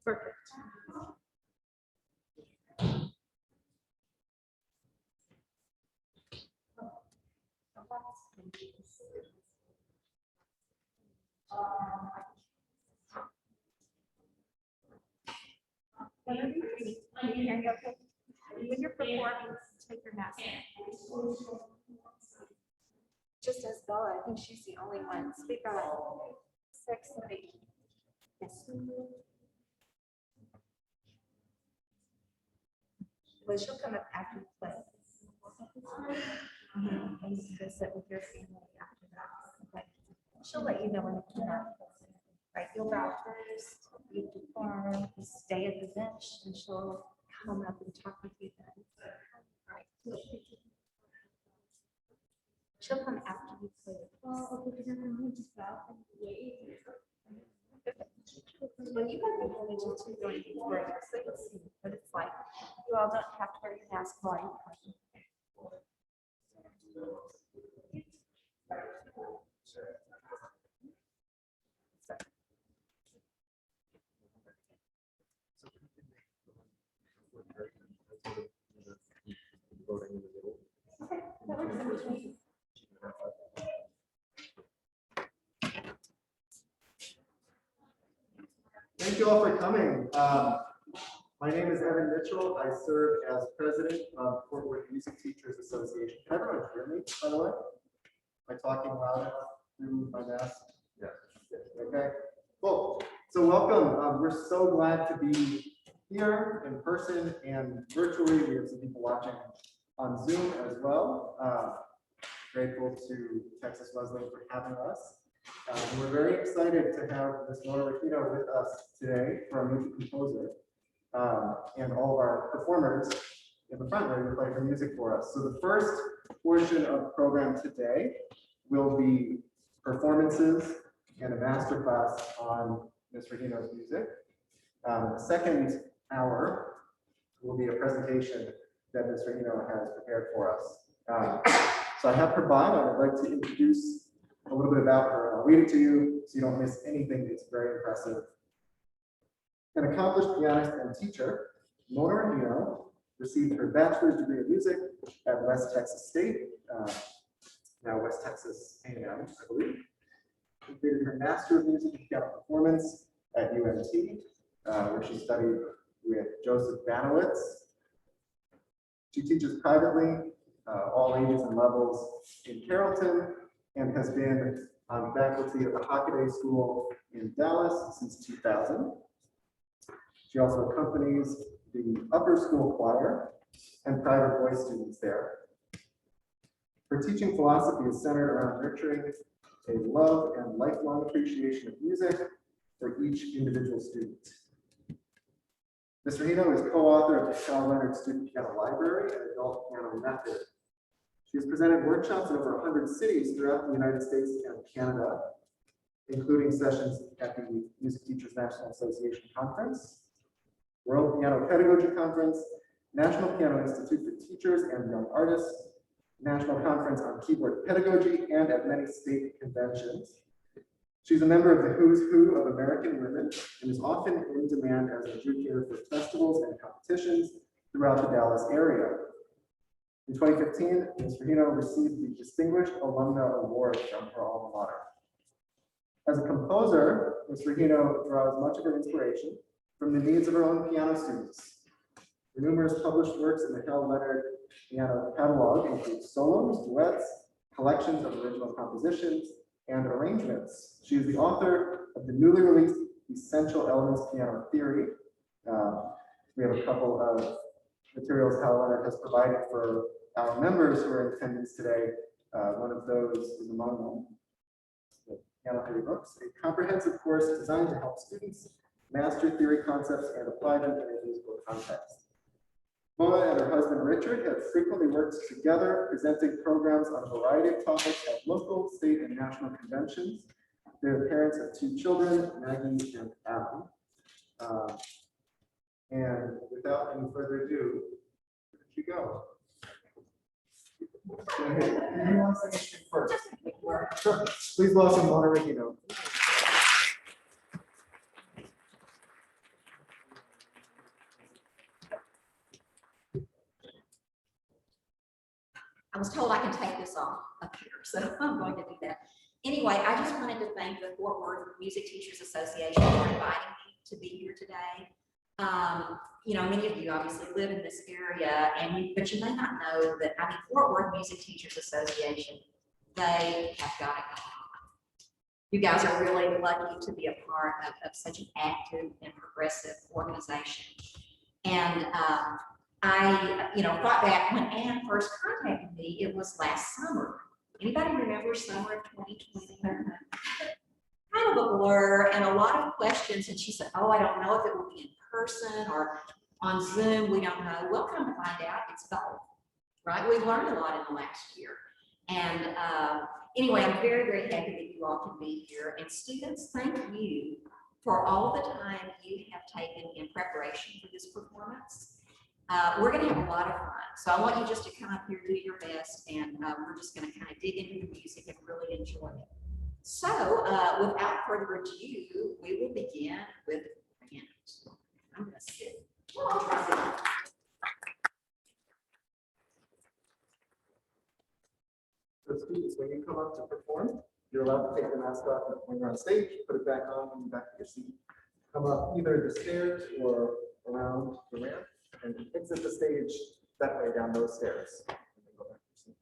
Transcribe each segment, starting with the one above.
Perfect. When you're performing, take your mask off. Just as Bella, I think she's the only one. Speak on 6 and 8. Yes. Well, she'll come up after you play. And you can sit with your family after that. Okay. She'll let you know when to come up. Right, you'll bow first, you perform, you stay at the bench, and she'll come up and talk with you then. All right. She'll come after you play. Well, you might be having to do going before you, so you'll see what it's like. You all don't have to wear your mask while you're playing. Thank you all for coming. My name is Evan Mitchell. I serve as president of Fort Worth Music Teachers Association. Can everyone hear me, by the way? Am I talking loud enough through my mask? Yeah. Okay. Cool. So welcome. We're so glad to be here in person and virtually. We have some people watching on Zoom as well. Grateful to Texas Muslim for having us. We're very excited to have Ms. Mona Rejino with us today for our music composer and all of our performers in the front row to play her music for us. So the first portion of the program today will be performances and a masterclass on Ms. Rejino's music. The second hour will be a presentation that Ms. Rejino has prepared for us. So I have her bio, and I'd like to introduce a little bit about her. I'll read it to you so you don't miss anything. It's very impressive. An accomplished pianist and teacher, Mona Rejino received her bachelor's degree in music at West Texas State, now West Texas A&M, I believe. Completed her master of music in piano performance at UMT, where she studied with Joseph Banowitz. She teaches privately, all ages and levels in Carrollton, and has been on faculty at the Hockaday School in Dallas since 2000. She also accompanies the upper school choir and private voice students there. Her teaching philosophy is centered around nurturing a love and lifelong appreciation of music for each individual student. Ms. Rejino is co-author of the Hal Leonard Student Piano Library and Adult Piano Method. She has presented workshops in over 100 cities throughout the United States and Canada, including sessions at the Music Teachers National Association Conference, World Piano Pedagogy Conference, National Piano Institute for Teachers and Young Artists, National Conference on Keyboard Pedagogy, and at many state conventions. She's a member of the Who's Who of American Women and is often in demand as an adjudicator for festivals and competitions throughout the Dallas area. In 2015, Ms. Rejino received the Distinguished Alumna Award from her alma mater. As a composer, Ms. Rejino draws much of her inspiration from the needs of her own piano students. Her numerous published works in the Hal Leonard Piano Catalog include solos, duets, collections of original compositions, and arrangements. She is the author of the newly released Essential Elements Piano Theory. We have a couple of materials Hal Leonard has provided for our members who are in attendance today, One of those is among them, the Piano Heavy Books, a comprehensive course designed to help students master theory concepts and apply them in a musical context. Mona and her husband Richard have frequently worked together, presenting programs on a variety of topics at local, state, and national conventions. They're parents of 2 children, Maggie and Adam. And without any further ado, here you go. Who wants to speak first? Sure. Please welcome Mona Rejino. I was told I can take this off up here, so I'm going to do that. Anyway, I just wanted to thank the Fort Worth Music Teachers Association for inviting me to be here today. You know, many of you obviously live in this area, but you may not know that, I mean, Fort Worth Music Teachers Association, they have got it going on. You guys are really lucky to be a part of such an active and progressive organization. And I, thought back when Anne first contacted me, it was last summer. Anybody remember summer of 2020? Kind of a blur and a lot of questions. And she said, oh, I don't know if it will be in person or on Zoom. We don't know. Well, come to find out, it's both, right? We've learned a lot in the last year. And anyway, I'm very, very happy that you all can be here. And students, thank you for all the time you have taken in preparation for this performance. We're going to have a lot of fun. So I want you just to come up here, do your best, and we're just going to kind of dig into the music and really enjoy it. So without further ado, we will begin with pianos. I'm going to sit. Well, I'll try that. So students, when you come up to perform, you're allowed to take the mask off when you're on stage, put it back on when you're back to your seat. Come up either the stairs or around the ramp and exit the stage that way down those stairs. And then go back to your seat.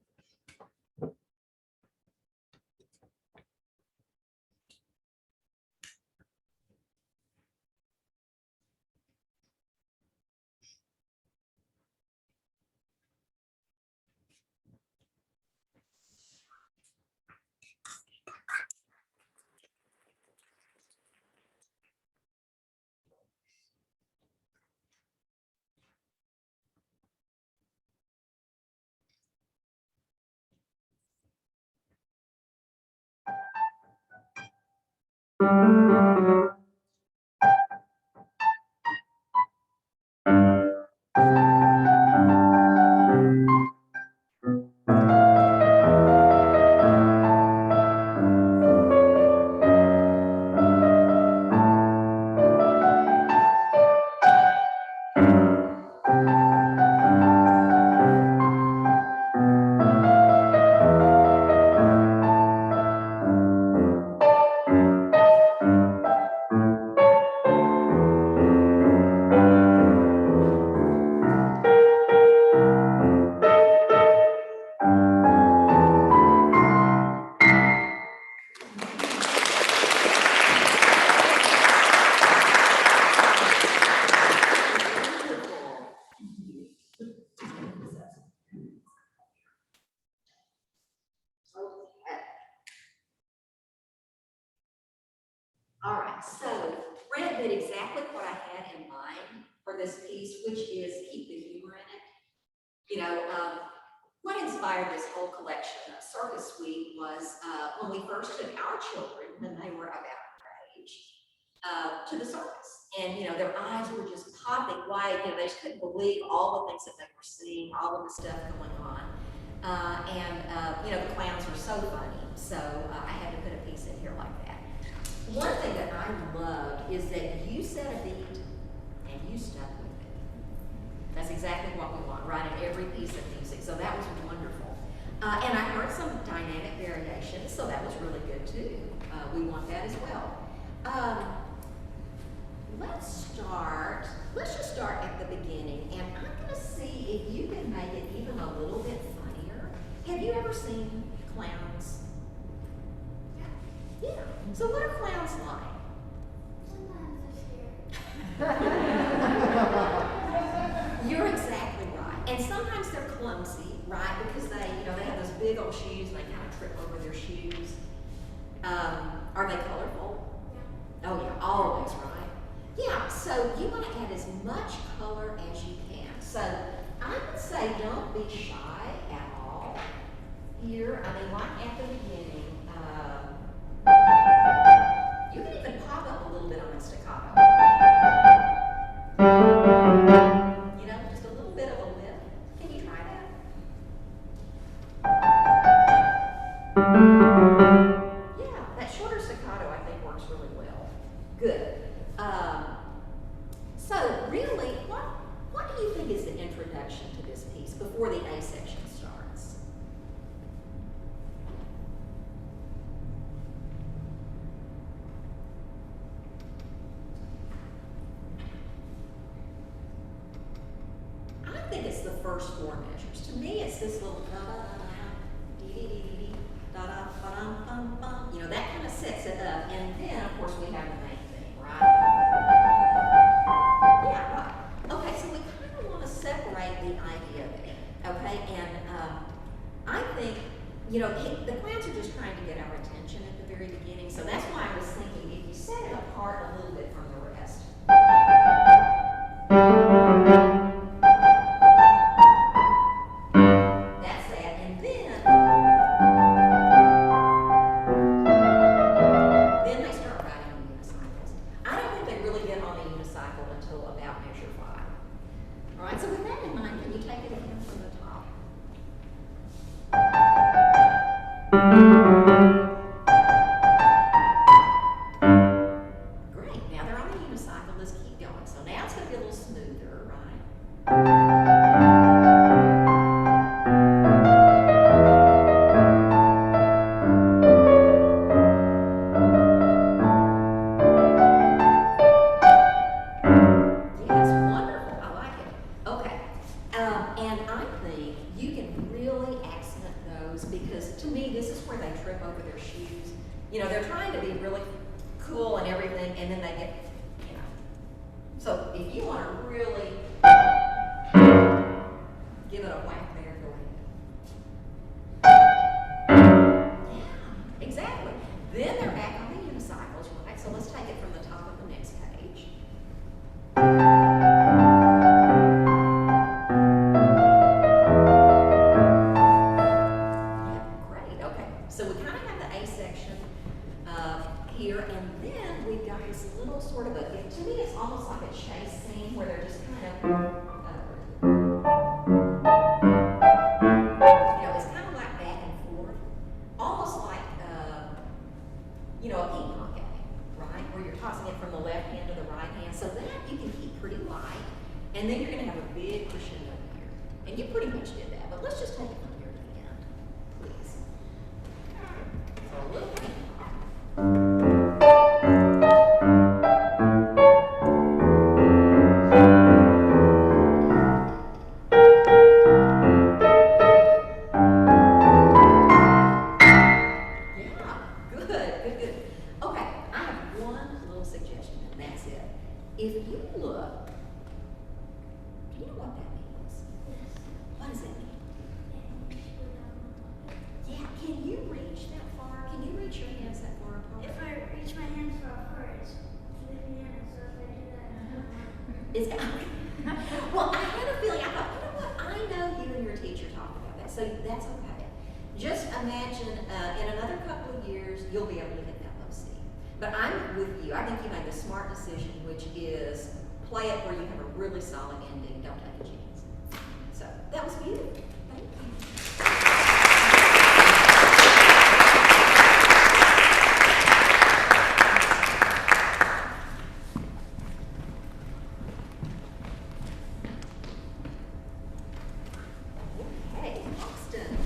All right, so Brent did exactly what I had in mind for this piece, which is keep the humor in it. What inspired this whole collection of Circus Suite was when we first took our children, when they were about our age, to the circus. And, their eyes were just popping wide. They just couldn't believe all the things that they were seeing, all of the stuff going on. The clowns were so funny. So I had to put a piece in here like that. One thing that I loved is that you set a beat and you stuck with it. That's exactly what we want, right, in every piece of music. So that was wonderful. And I heard some dynamic variations, so that was really good too. We want that as well. Let's just start at the beginning, and I'm going to see if you can make it even a little bit funnier. Have you ever seen clowns? Yeah. So what are clowns like? Sometimes they're scared. You're exactly right. And And sometimes they're clumsy, right? Because they, you know, they have those big old shoes and they kind of trip over their shoes. Are they colorful? Yeah. Oh yeah, always, right? Yeah, so you want to add as much color as you can. So I would say don't be shy at all. Here, I mean, like at the beginning, you can even pop up a little bit on the staccato. You know, just a little bit of a lift. Can you try that? Yeah, that shorter staccato I think works really well. Good. So really, what do you think is the introduction to this piece before the A section starts? I think it's the first four measures. To me, it's this little da da da da dee dee dee dee da da ba dum bum bum. You know, that kind of sets it up, and then of course we have the main thing, right? Yeah, right. Okay, so we kind of want to separate the idea there, okay? And I think, you know, the clowns are just trying to get our attention at the very beginning, so that's why I was thinking if you set it apart a little bit from the rest. That's that, and then they start riding the unicycles. I don't think they really get on the unicycle until about measure 5. All right, so with that in mind, can you take it again from the top? Great, now they're on the unicycle, let's keep going. So now it's going to be a little smoother, right? Yes, wonderful. I like it. Okay. And I think you can really accent those because to me, this is where they trip over their shoes. You know, they're trying to be really cool and everything, and then they get, you know. So if you want to really give it a whack there, go ahead. Yeah, exactly. Then they're back on the unicycles, right? So let's take it from the top of the next page. Yeah, great. Okay, so we kind of have the A section here, and then we've got this little sort of to me, it's almost like a chase scene where they're just kind of, you know, it's kind of like back and forth, almost like, you know, a ping pong game, right? Where you're tossing it from the left hand to the right hand. So that you can keep pretty light, and then you're going to have a big crescendo here. And you pretty much did that, but let's just take it from here to the end, please. So a little ping pong. If you look, do you know what that means? Yes. What does it mean? Yeah, can you reach that far? Can you reach your hands that far apart? If I reach my hands far apart, it's leaving in, so if I do that, It's, well, I had a feeling, I thought, you know what, I know you and your teacher talked about that, so that's okay. Just imagine in another couple of years, you'll be able to hit that low C. But I'm with you. I think you made the smart decision, which is play it where you have a really solid ending. Don't take a chance. So that was beautiful. Thank you. Okay, Austin.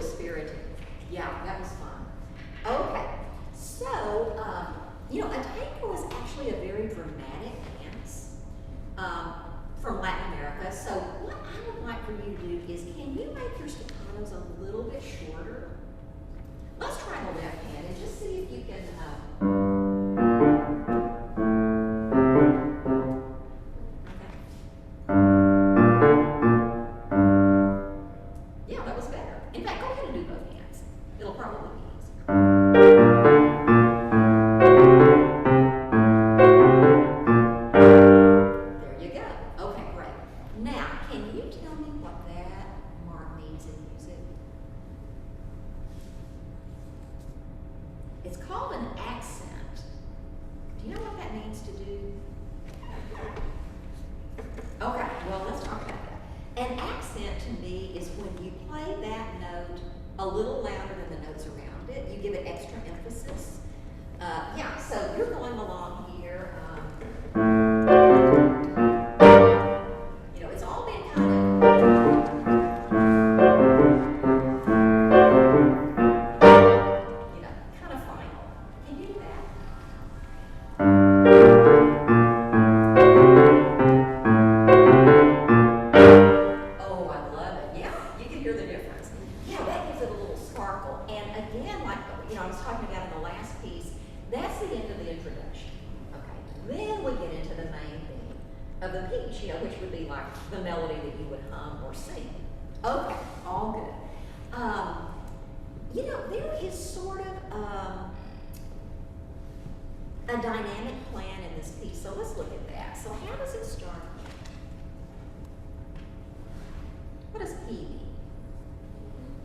spirited. Yeah, that was fun. Okay, so, you know, a tango is actually a very dramatic dance from Latin America. So what I would like for you to do is, can you make your staccatos a little bit shorter? Let's try the left hand and just see if you can. Yeah, that was better. In fact, go ahead and do both hands. It'll probably be easier. There you go. Okay, great. Now, can you tell me what that mark means in music? It's called an accent. Do you know what that means to do? Okay, well, let's talk about that. An accent to me is when you play that note a little louder than the notes around it. You give it extra emphasis. Yeah, so you're going along here. You know, it's all been kind of final. Can you do that? Oh, I love it. Yeah, you can hear the difference. Yeah, that gives it a little sparkle. And again, like, you know, I was talking about in the last piece, that's the end of the introduction. Okay, then we get into the main theme of the piece, you know, which would be like the melody that you would hum or sing. Okay, all good. You know, there is sort of a dynamic plan in this piece. So let's look at that. So how does it start? What does P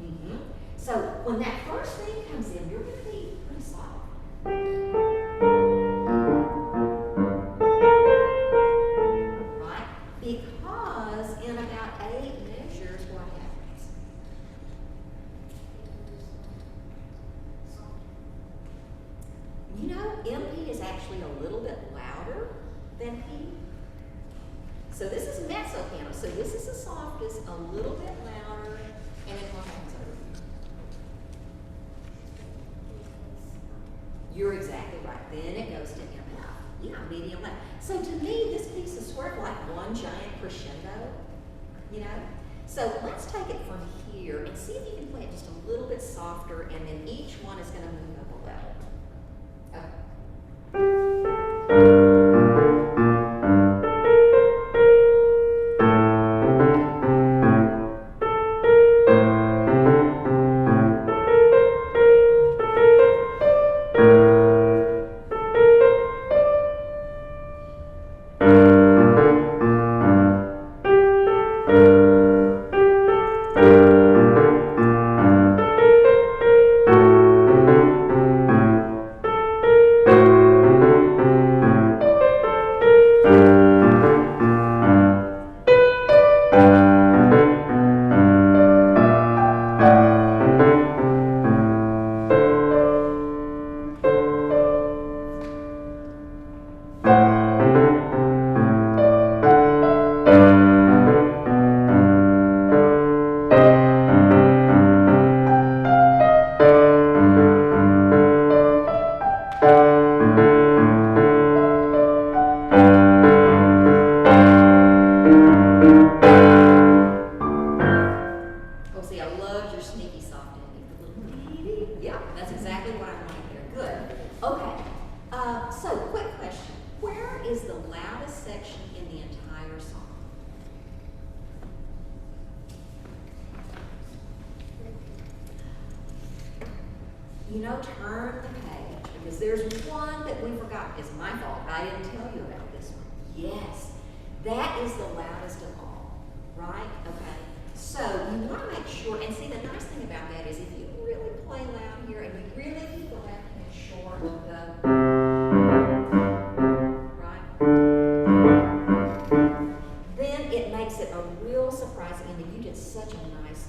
mean? So when that first thing comes in, you're going to be pretty soft. Right? Because in about 8 measures, what happens? You know, MP is actually a little bit louder than P. So this is mezzo piano. So this is the softest, a little bit louder, and then what happens over here? You're exactly right. Then it goes to M. Yeah, medium loud. So to me, this piece is sort of like one giant crescendo, you know? So let's take it from here and see if you can play it just a little bit softer, and then each one is going to move up a level. You know, turn the page, because there's one that we forgot. It's my fault. I didn't tell you about this one. Yes, that is the loudest of all, right? Okay. So you want to make sure, and see, the nice thing about that is if you really play loud here and you really keep the left hand short, then it makes it a real surprising ending. You did such a nice,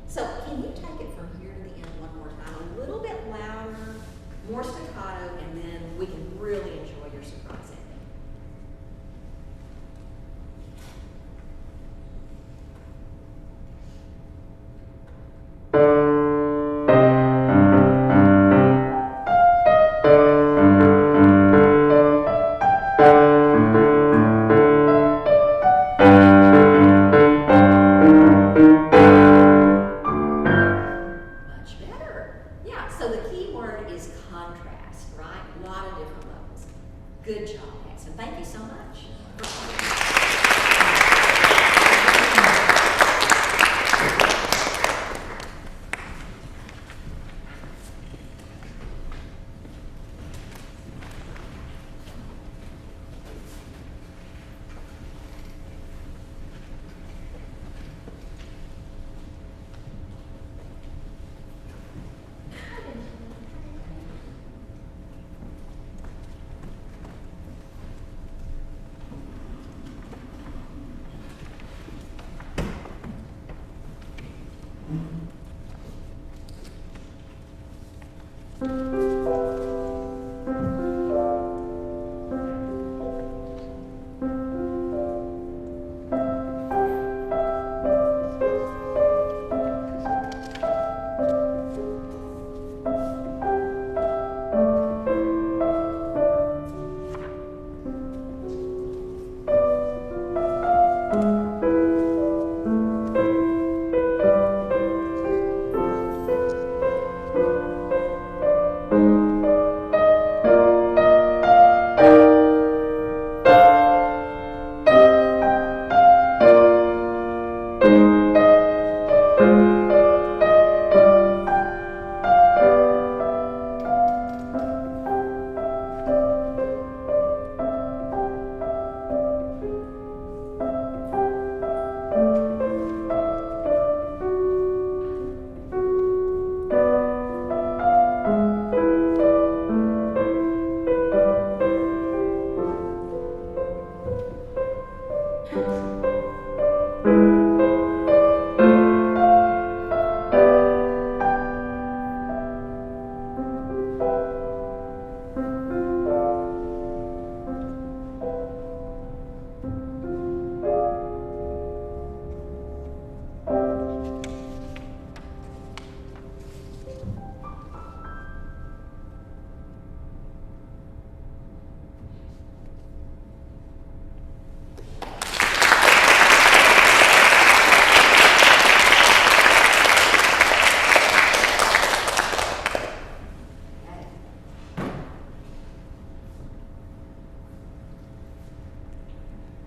so can you take it from here to the end one more time? A little bit louder, more staccato, and then we can really enjoy your surprise ending. Good job, Max, and thank you so much.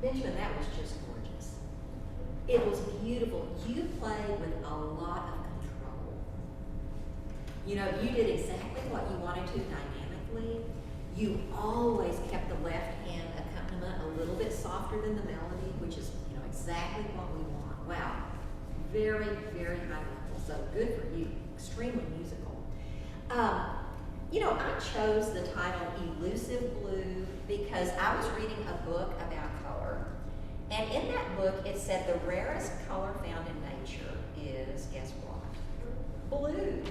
Benjamin, that was just gorgeous. It was beautiful. You played with a lot of control. You know, you did exactly what you wanted to dynamically. You always kept the left hand accompaniment a little bit softer than the melody, which is, you know, exactly what we want. Wow. Very, very high level. So good for you. Extremely musical. You know, I chose the title Elusive Blue because I was reading a book about color. And in that book, it said the rarest color found in nature is, guess what? Blue.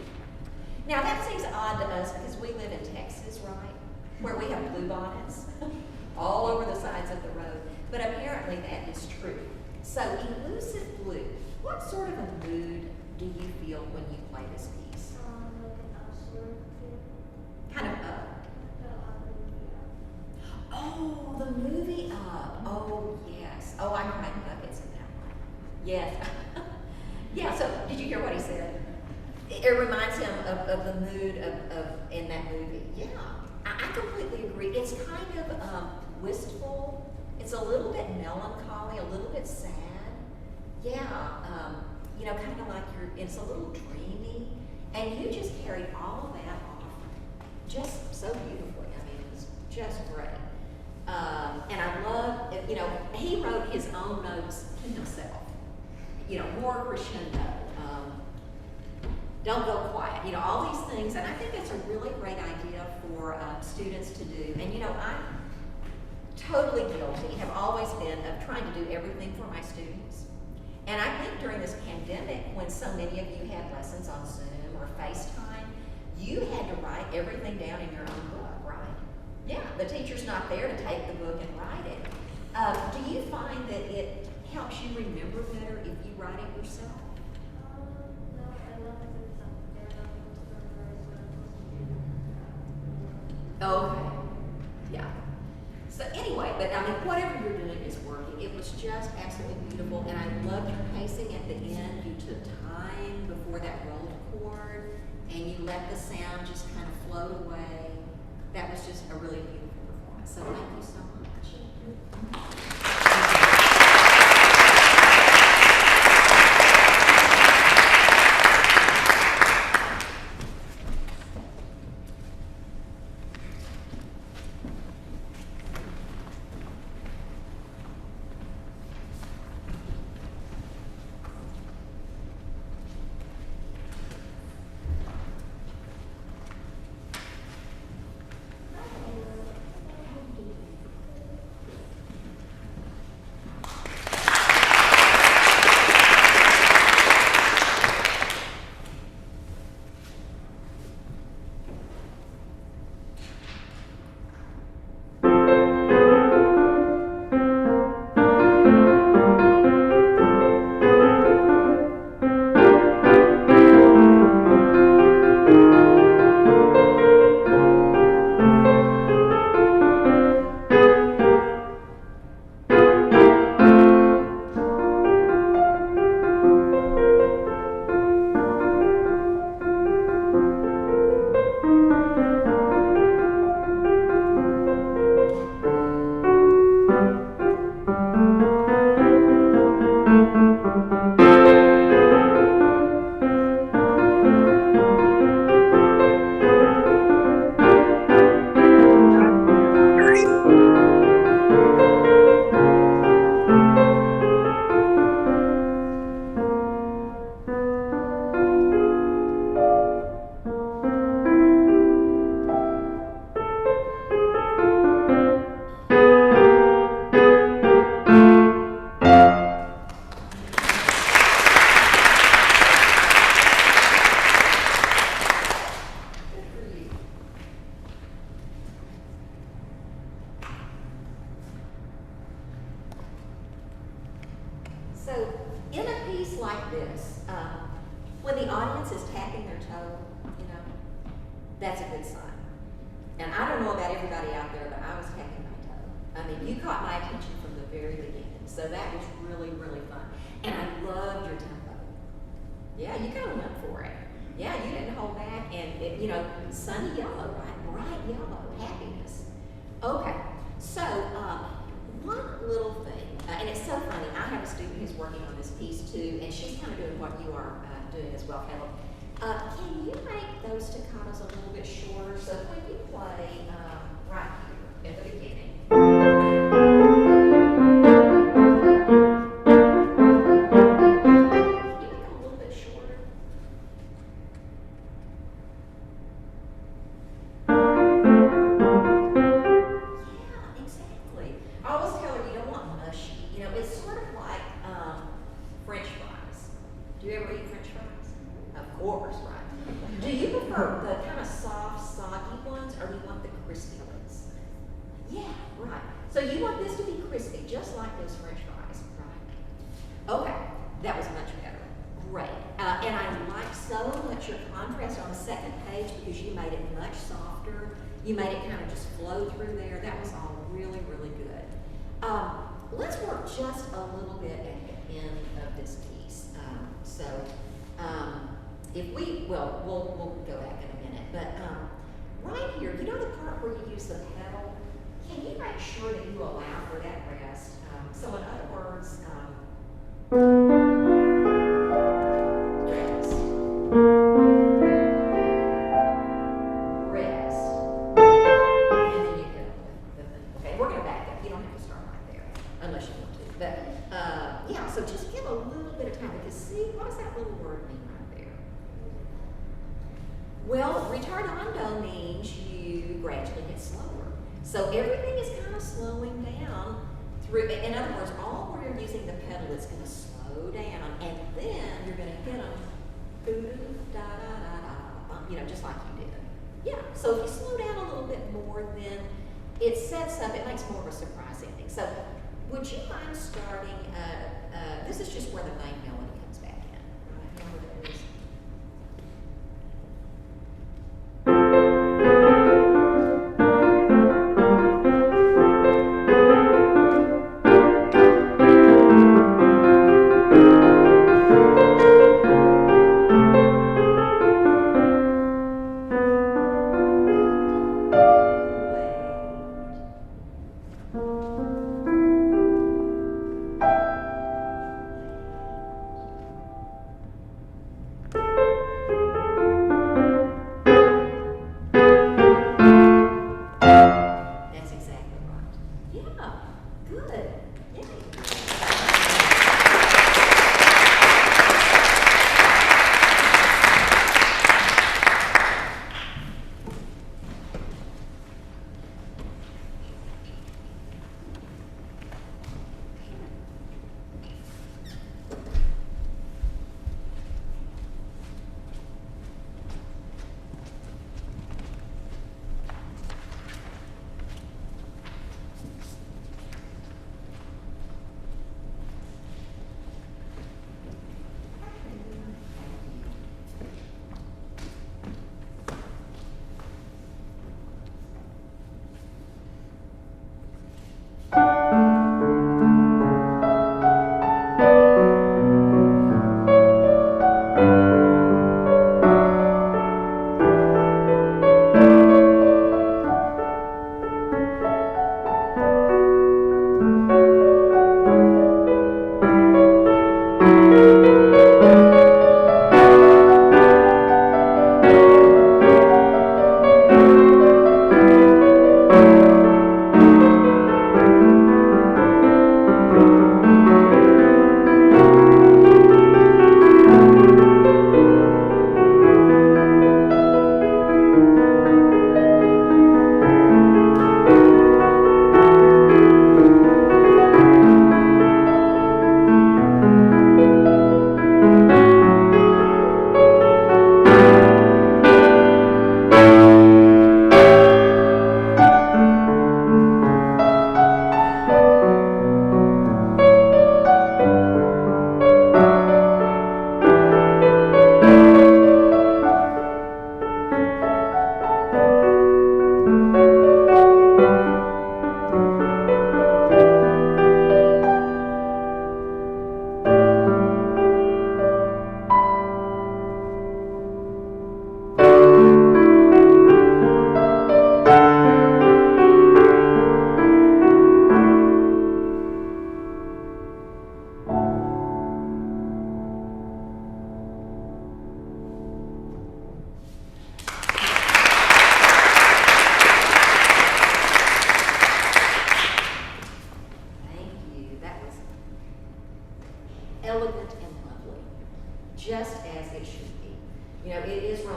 Now that seems odd to us because we live in Texas, right? Where we have blue bonnets all over the sides of the road. But apparently that is true. So elusive blue, what sort of a mood do you feel when you play this piece? Kind of up. Oh, the movie Up. Oh, yes. Oh, I cried buckets in that one. Yes. Yeah, so did you hear what he said? It reminds him of the mood of in that movie. Yeah, I completely agree. It's kind of wistful. It's a little bit melancholy, a little bit sad. Yeah, you know, kind of like it's a little dreamy. And you just carried all of that off just so beautifully. I mean, it was just great. And I love, you know, he wrote his own notes to himself. You know, more crescendo. Don't go quiet. You know, all these things. And I think that's a really great idea for students to do. And, you know, I'm totally guilty, have always been, of trying to do everything for my students. And I think during this pandemic, when so many of you had lessons on Zoom or FaceTime, you had to write everything down in your own book, right? Yeah, the teacher's not there to take the book and write it. Do you find that it helps you remember better if you write it yourself? Okay, yeah. So anyway, but I mean, whatever you're doing is working. It was just absolutely beautiful, and I loved your pacing at the end. You took time before that rolled chord, and you let the sound just kind of float away. That was just a really beautiful performance. So thank you so much. So in a piece like this, when the audience is tapping their toe, you know, that's a good sign. And I don't know about everybody out there, but I was tapping my toe. I mean, you caught my attention from the very beginning, so that was really, really fun. And I loved your tempo. Yeah, you kind of went for it. Yeah, you didn't hold back, and it, you know, sunny yellow, right? Bright yellow, happiness. Okay, so one little thing, and it's so funny. I have a student who's working on this piece too, and she's kind of doing what you are doing as well, Caleb. Can you make those staccatos a little bit shorter? So when you play right here at the beginning. Can you make them a little bit shorter? Yeah, exactly. I always tell her you don't want mushy. You know, it's sort of like French fries. Do you ever eat French fries? Of course, right? Do you prefer the kind of soft, soggy ones, or do you want the crispy ones? Yeah, right. So you want this to be crispy, just like those French fries, right? Okay, that was much better. Great. And I like so much your contrast on the second page because you made it much softer. You made it kind of just flow through there. That was all really, really good. Let's work just a little bit at the end of this piece. If we, well, we'll go back in a minute, but right here, you know the part where you use the pedal? Can you make sure that you allow for that rest? So in other words, rest. Rest. And then you hit it with the thing. Okay, we're gonna back up. You don't have to start right there, unless you want to. But yeah, so just give a little bit of time because see, what does that little word mean right there? Well, retardando means you gradually get slower. So everything is kind of slowing down through, in other words, all where you're using the pedal, it's going to slow down, and then you're going to hit them, you know, just like you did. Yeah, so if you slow down a little bit more, then it sets up, it makes more of a surprise ending. So would you mind starting, this is just where the main melody comes back in, right? You know where that is?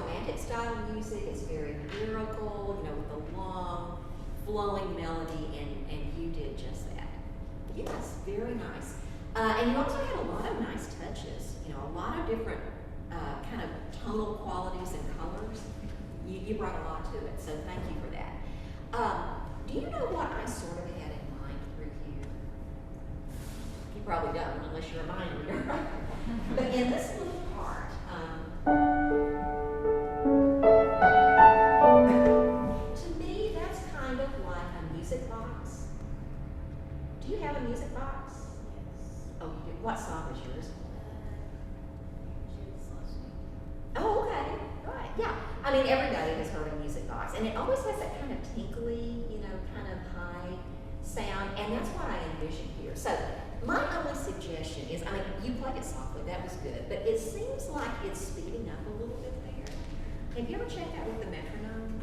romantic style music. It's very lyrical, you know, with a long, flowing melody, and you did just that. Yes, very nice. And you also had a lot of nice touches, you know, a lot of different kind of tonal qualities and colors. You brought a lot to it, so thank you for that. Do you know what I sort of had in mind for you? You probably don't, unless you're a mind reader. But in this little part, to me, that's kind of like a music box. Do you have a music box? Oh, you do. What song is yours? Oh, okay. Right. Yeah. I mean, everybody has heard a music box, and it always has that kind of tinkly, you know, kind of high sound, and that's what I envision here. So, my only suggestion is, I mean, you played it softly, that was good, but it seems like it's speeding up a little bit there. Have you ever checked that with the metronome?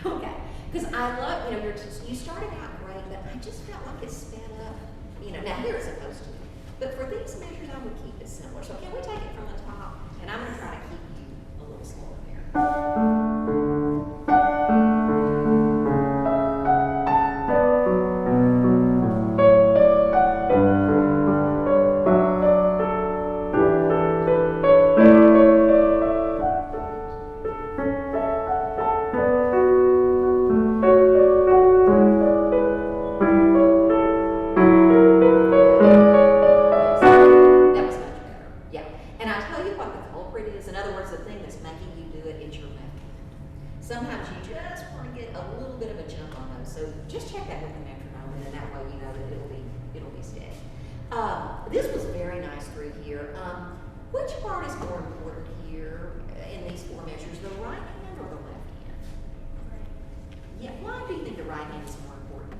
Okay. Because I love, you know, you started out great, but I just felt like it sped up. You know, now here it's supposed to. But for these measures, I would keep it similar. So can we take it from the top? And I'm going to try to keep you a little slower there. That was much better. Yeah. And I tell you what the culprit is. In other words, the thing that's making you do it is your left hand. Sometimes you just want to get a little bit of a jump on those. So just check that with the metronome, and that way you know that it'll be steady. This was very nice through here. Which part is more important here in these four measures, the right hand or the left hand? Yeah. Why do you think the right hand is more important?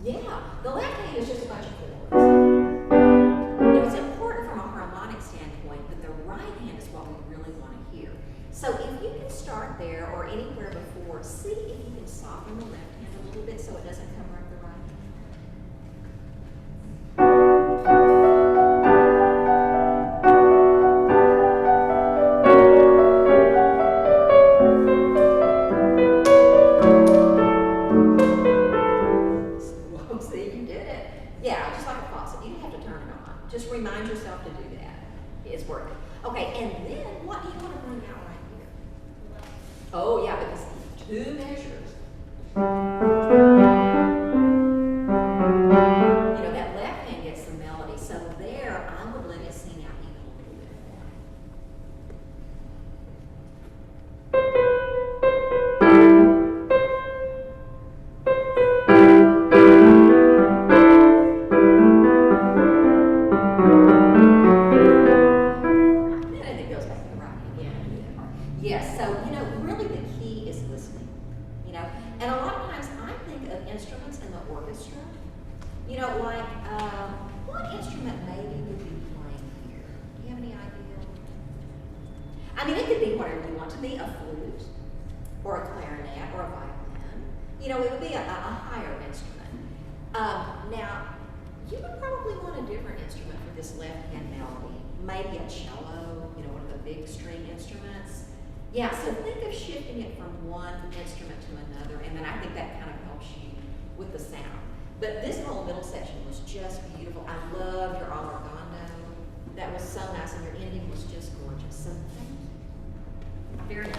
Yeah, the left hand is just a bunch of chords. You know, it's important from a harmonic standpoint, but the right hand is what we really want to hear. So if you can start there or anywhere before, see if you can soften the left hand a little bit so it doesn't cover up the right hand. See, you did it. Yeah, just like a faucet. You don't have to turn it on. Just remind yourself to do that. It's working. Okay, and then what do you want to bring out right here? Oh, yeah, because two measures. You know, that left hand gets the melody. So there, I would let it sing out even a little bit more. And it goes back to the right hand. Yeah, I do that part. Yes, so, you know, really the key is listening, you know. And a lot of times I think of instruments in the orchestra, you know, like, what instrument maybe would be playing here? Do you have any idea? I mean, it could be whatever you want. To me, a flute, or a clarinet, or a violin. You know, it would be a higher instrument. Now, you would probably want a different instrument for this left-hand melody. Maybe a cello, you know, one of the big string instruments. Yeah, so think of shifting it from one instrument to another, and then I think that kind of helps you with the sound. But this whole middle section was just beautiful. I loved your obligato. That was so nice, and your ending was just gorgeous. So thank you. Very nice.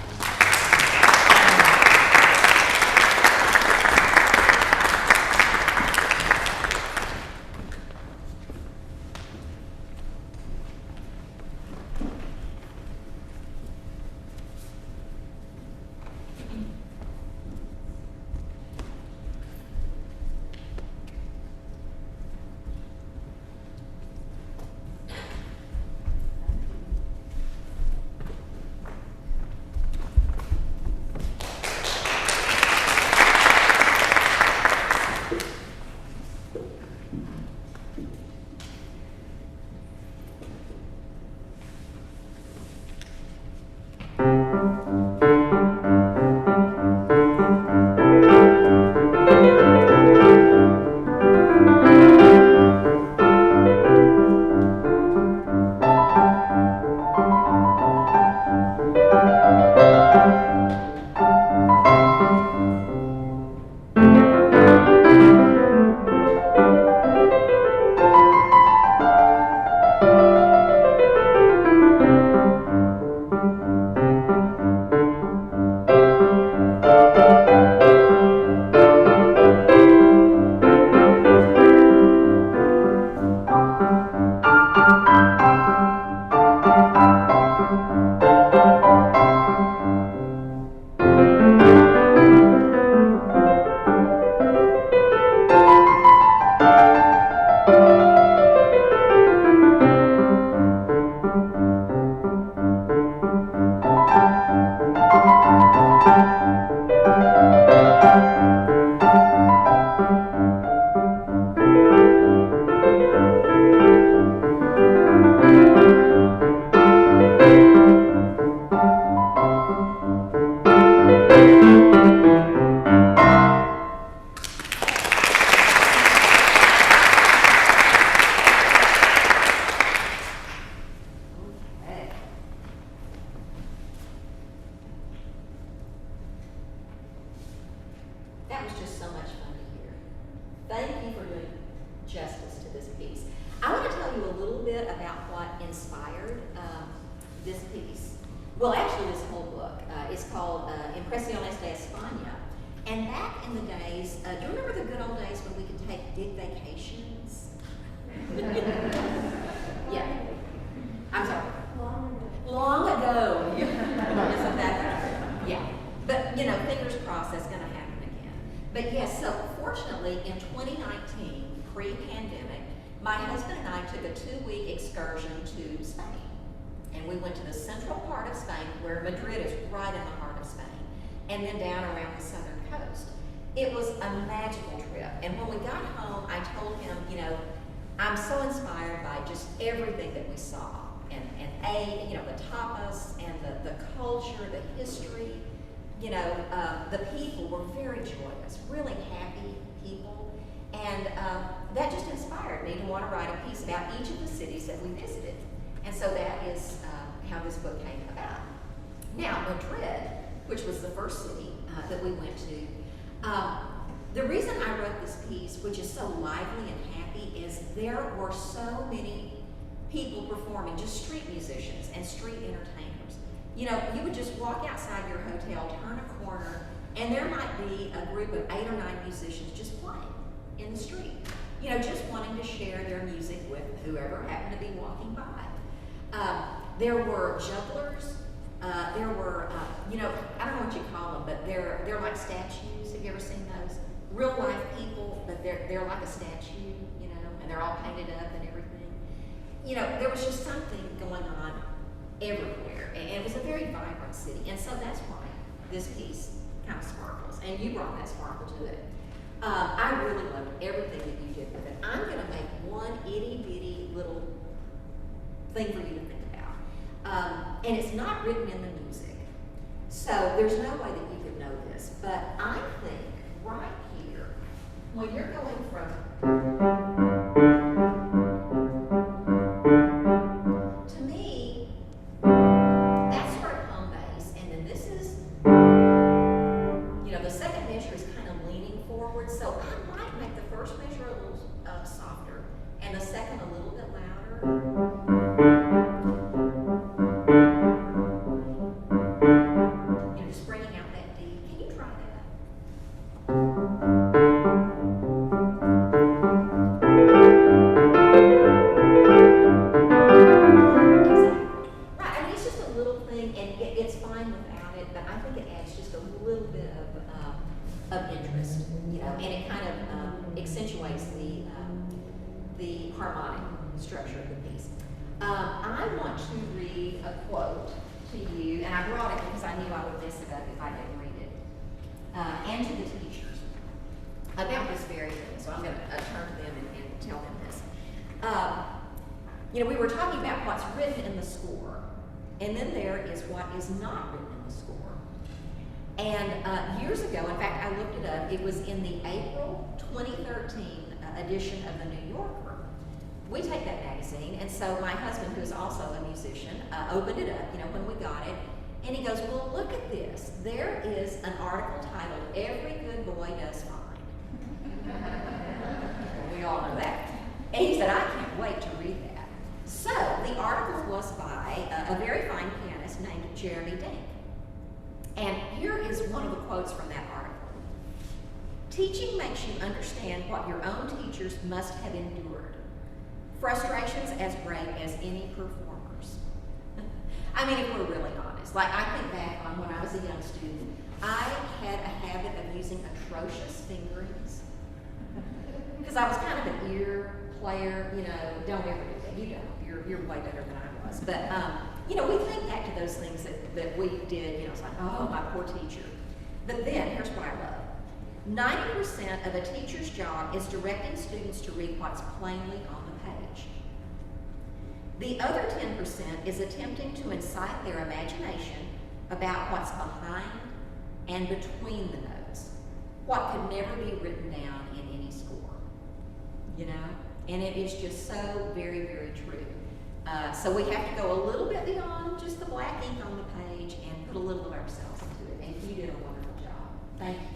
this piece. Well, actually, this whole book is called Impresiones de España. And back in the days, do you remember the good old days when we could take big vacations? Yeah. I'm sorry. Long ago. Isn't that? Yeah. But, you know, fingers crossed that's going to happen again. But yes, so fortunately in 2019, pre-pandemic, my husband and I took a 2-week excursion to Spain. And we went to the central part of Spain, where Madrid is right in the heart of Spain, and then down around the southern coast. It was a magical trip. And when we got home, I told him, you know, I'm so inspired by just everything that we saw. And you know, the tapas and the culture, the history, you know, the people were very joyous, really happy people. And that just inspired me to want to write a piece about each of the cities that we visited. And so that is how this book came about. Now, Madrid, which was the first city that we went to, the reason I wrote this piece, which is so lively and happy, is there were so many people performing, just street musicians and street entertainers. You know, you would just walk outside your hotel, turn a corner, and there might be a group of 8 or 9 musicians just playing in the street. You know, just wanting to share their music with whoever happened to be walking by. There were jugglers. There were, you know, I don't know what you call them, but they're like statues. Have you ever seen those? Real life people, but they're like a statue, you know, and they're all painted up and everything. You know, there was just something going on everywhere, and it was a very vibrant city, and so that's why this piece kind of sparkles, and you brought that sparkle to it. I really loved everything that you did with it. I'm going to make one itty-bitty little thing for you to think about, and it's not written in the music, so there's no way that you could know this, but I think right here, when you're going from and then there is what is not written in the score. And years ago, in fact, I looked it up, it was in the April 2013 edition of the New Yorker. We take that magazine, and so my husband, who is also a musician, opened it up, you know, when we got it, and he goes, well, look at this. There is an article titled, "Every Good Boy Does Fine." We all know that. And he said, I can't wait to read that. So the article was by a very fine pianist named Jeremy Dink. And here is one of the quotes from that article. "Teaching makes you understand what your own teachers must have endured. Frustrations as great as any performers." I mean, if we're really honest, like I think back on when I was a young student, I had a habit of using atrocious fingerings. Because I was kind of an ear player, you know, don't ever do that. You don't, you're way better than I was. But, you know, we think back to those things that we did, you know, it's like, oh, my poor teacher. But then, here's what I love. 90% of a teacher's job is directing students to read what's plainly on the page. The other 10% is attempting to incite their imagination about what's behind and between the notes, what could never be written down in any score, you know? And it is just so very, very true. So we have to go a little bit beyond just the black ink on the page and put a little of ourselves into it, and you did a wonderful job. Thank you.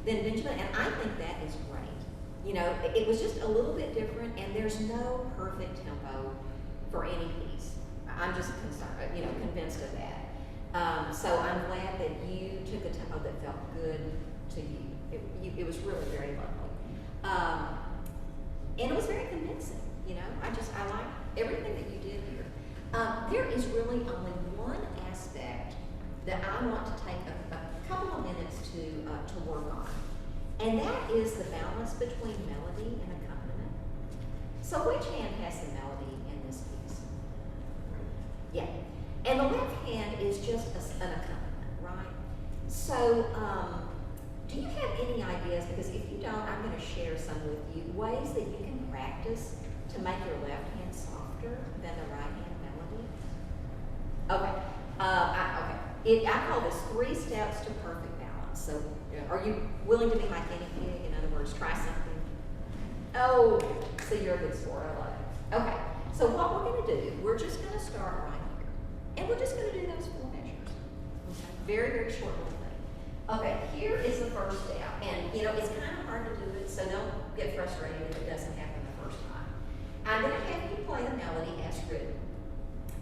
than Benjamin, and I think that is great. You know, it was just a little bit different, and there's no perfect tempo for any piece. I'm just concerned, you know, convinced of that. So I'm glad that you took a tempo that felt good to you. It was really very lovely. And it was very convincing, you know. I like everything that you did here. There is really only one aspect that I want to take a couple of minutes to work on. And that is the balance between melody and accompaniment. So which hand has the melody in this piece? Yeah. And the left hand is just an accompaniment, right? So, do you have any ideas? Because if you don't, I'm going to share some with you. Ways that you can practice to make your left hand softer than the right hand melody? Okay. I call this 3 steps to perfect balance. So, are you willing to be my guinea pig? In other words, try something. Oh, so you're a good sport. I love it. Okay. So what we're going to do, we're just going to start right here. And we're just going to do those 4 measures. Okay. Very, very short little thing. Okay, here is the first step. And, you know, it's kind of hard to do it, so don't get frustrated if it doesn't happen the first time. I'm going to have you play the melody as written.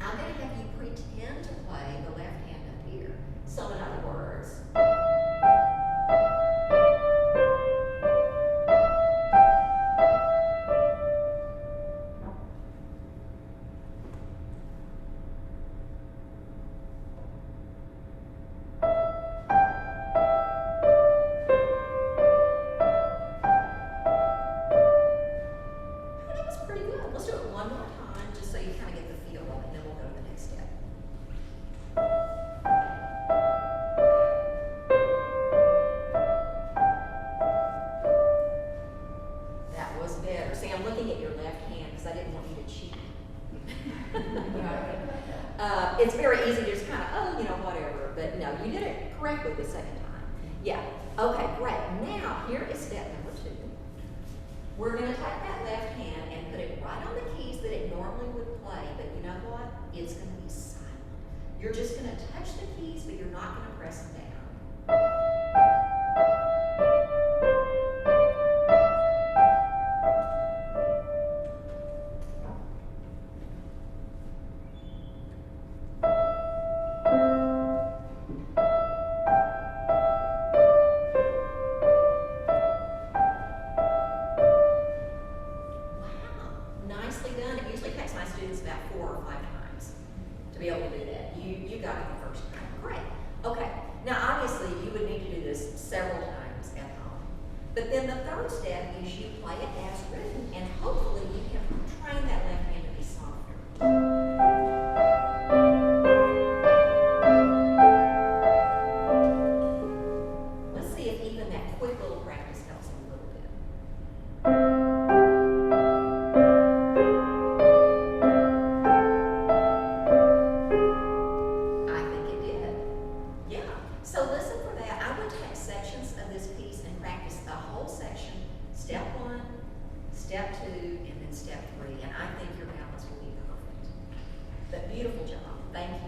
I'm going to have you pretend to play the left hand up here. So in other words, that was pretty good. Let's do it one more time, just so you kind of get the feel of it, and then we'll go to the next step. That was better. See, I'm looking at your left hand because I didn't want you to cheat. It's very easy to just kind of, oh, you know, whatever. But no, you did it correctly the second time. Yeah. Okay, great. Now, here is step number 2. We're going to take that left hand and put it right on the keys that it normally would play. But you know what? It's going to be silent. You're just going to touch the keys, but you're not going to press them down. Nicely done. It usually takes my students about 4 or 5 times to be able to do that. You got it the first time. Great. Okay. Now, obviously, you would need to do this several times at home. But then the third step is you play it as written, and hopefully you can train that left hand to be softer. Let's see if even that quick little practice helps a little bit. I think it did. Yeah. So listen for that. I would take sections of this piece and practice the whole section. Step 1, step 2, and then step 3. And I think your balance will be perfect. But beautiful job. Thank you.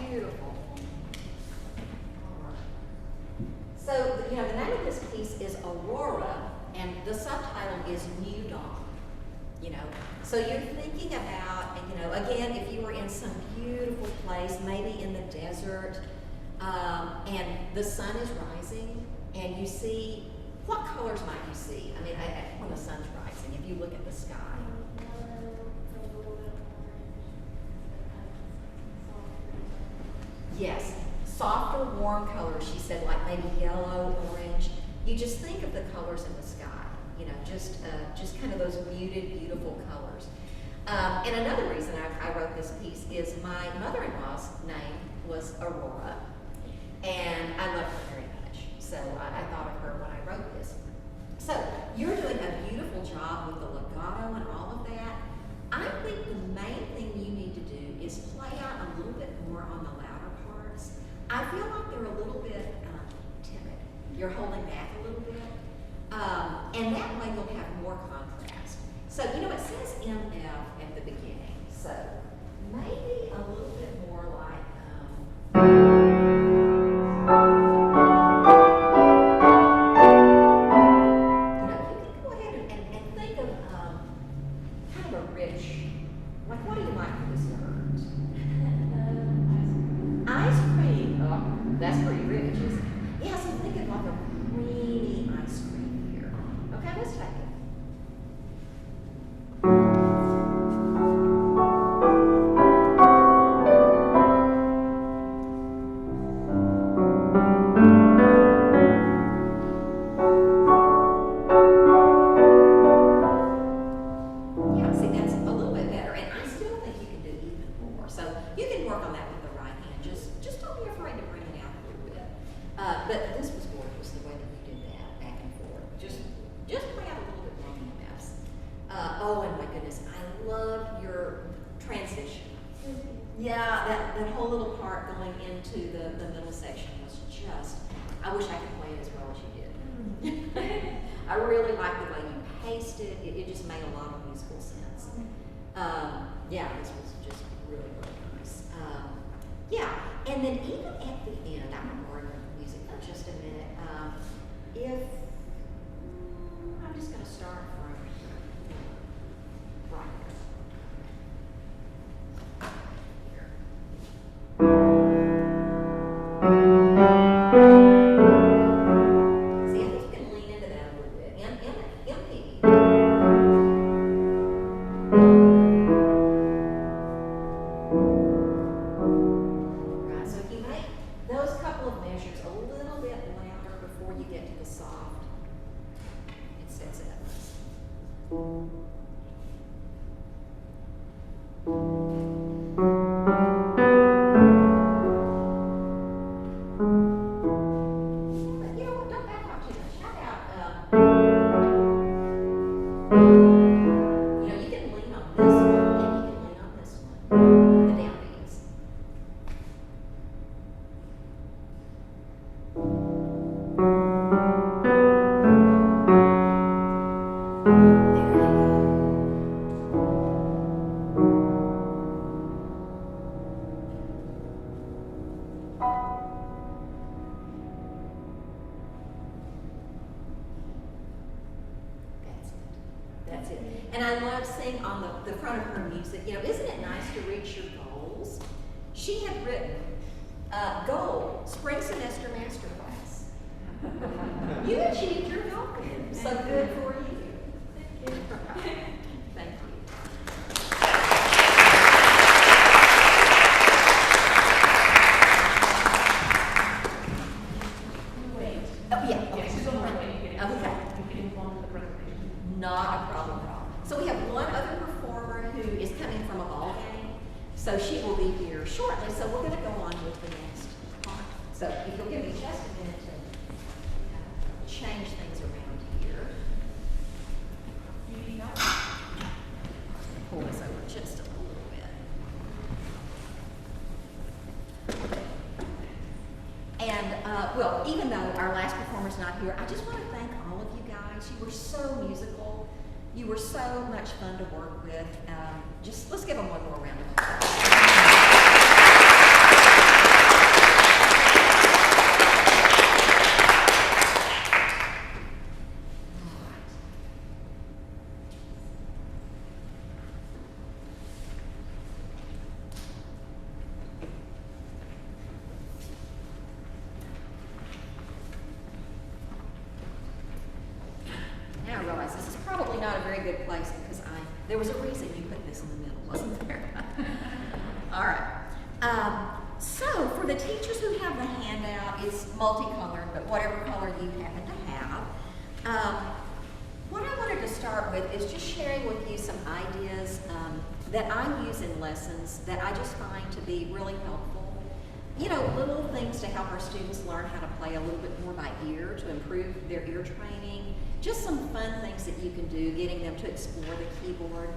Beautiful. So, you know, the name of this piece is Aurora, and the subtitle is New Dawn. You know, so you're thinking about, you know, again, if you were in some beautiful place, maybe in the desert, and the sun is rising, and you see, what colors might you see? I mean, when the sun's rising, if you look at the sky. Yes, softer, warm colors. She said, like maybe yellow, orange. You just think of the colors in the sky. You know, just kind of those muted, beautiful colors. And another reason I wrote this piece is my mother-in-law's name was Aurora, and I love her very much. So I thought of her when I wrote this. So you're doing a beautiful job with the legato and all of that. I think the main thing you need to do is play out a little bit more on the louder parts. I feel like they're a little bit timid. You're holding back a little bit. And that way you'll have more contrast. So, you know, it says MF at the beginning. So maybe a little bit more like, you know, you can go ahead and think of kind of a rich, like what do you like for dessert? Ice cream. Oh, that's pretty rich, isn't it? Yeah, so think of like a creamy ice cream here. Okay, let's take it. Yeah, see, that's a little bit better, and I still think you can do even more. So you can work on that with the right hand. Just don't be afraid to bring it out a little bit. But this was gorgeous, the way that you did that, back and forth. Just bring out a little bit more EMFs. Oh, and my goodness, I love your transition. Yeah, that whole little part going into the middle section was just, I wish I could play it as well as you did. I really like the way you paced it. It just made a lot of musical sense. Yeah, this was just really, really nice. Yeah, and then even at the end, I'm going to worry about the music for just a minute. If I'm just going to start from right here. See, I think you can lean into that a little bit. MP. Right, so if you make those couple of measures a little bit louder before you get to the soft, it sets it up nice. But you know what, don't back off too much. How about, you know, you can lean on this one and you can lean on this one, the downbeats. There you go. That's it. And I love seeing on the front of her music, you know, isn't it nice to reach your goals? She had written, goal, spring semester masterclass. You achieved your goal. So good for you. Thank you. Thank you. Wait. Oh, yeah. Okay. Yeah, she's on her way. You can Okay. inform the presentation. Not a problem at all. So we have one other performer who is coming from a ball game. So she will be here shortly, so we're gonna go on with the next part. So if you'll give me just a minute to change things around here. Pull this over just a little bit. And, well, even though our last performer's not here, I just want to thank all of you guys. You were so musical. You were so much fun to work with. Just let's give them one more round of applause. Now I realize this is probably not a very good place because there was a reason you put this in the middle, wasn't there? All right. So for the teachers who have the handout, it's multicolored, but whatever color you happen to have. What I wanted to start with is just sharing with you some ideas that I use in lessons that I just find to be really helpful. You know, little things to help our students learn how to play a little bit more by ear to improve their ear training. Just some fun things that you can do, getting them to explore the keyboard.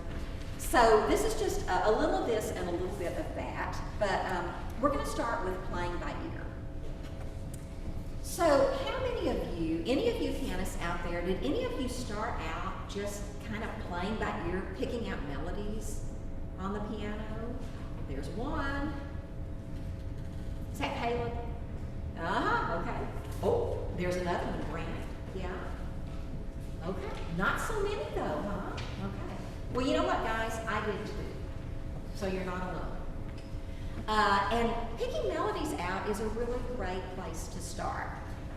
So this is just a little of this and a little bit of that, but we're going to start with playing by ear. So how many of you, any of you pianists out there, did any of you start out just kind of playing by ear, picking out melodies on the piano? There's one. Is that Caleb? Okay. Oh, there's another one, Grant. Yeah. Okay. Not so many though, huh? Okay. Well, you know what, guys? I did too. So you're not alone. And picking melodies out is a really great place to start.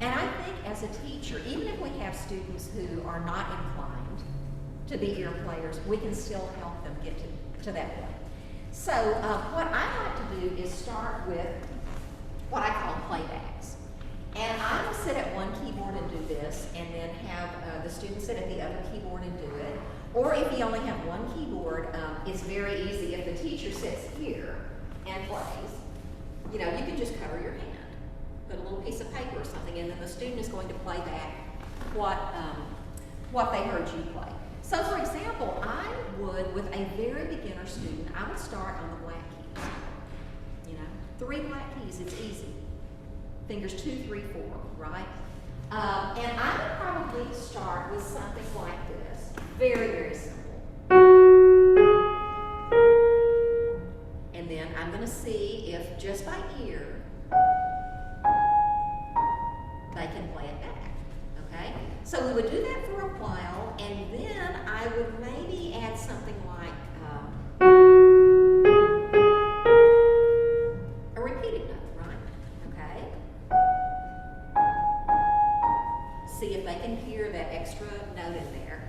And I think as a teacher, even if we have students who are not inclined to be ear players, we can still help them get to that point. So what I like to do is start with what I call playbacks. And I will sit at one keyboard and do this, and then have the student sit at the other keyboard and do it. Or if you only have one keyboard, it's very easy. If the teacher sits here and plays, you know, you can just cover your hand, put a little piece of paper or something, and then the student is going to play back what they heard you play. So for example, I would, with a very beginner student, I would start on the black keys. You know, 3 black keys, it's easy. Fingers 2, 3, 4, right? And I would probably start with something like this. Very, very simple. And then I'm going to see if just by ear they can play it back. Okay? So we would do that for a while, and then I would maybe add something like a repeating note, right? Okay? See if they can hear that extra note in there.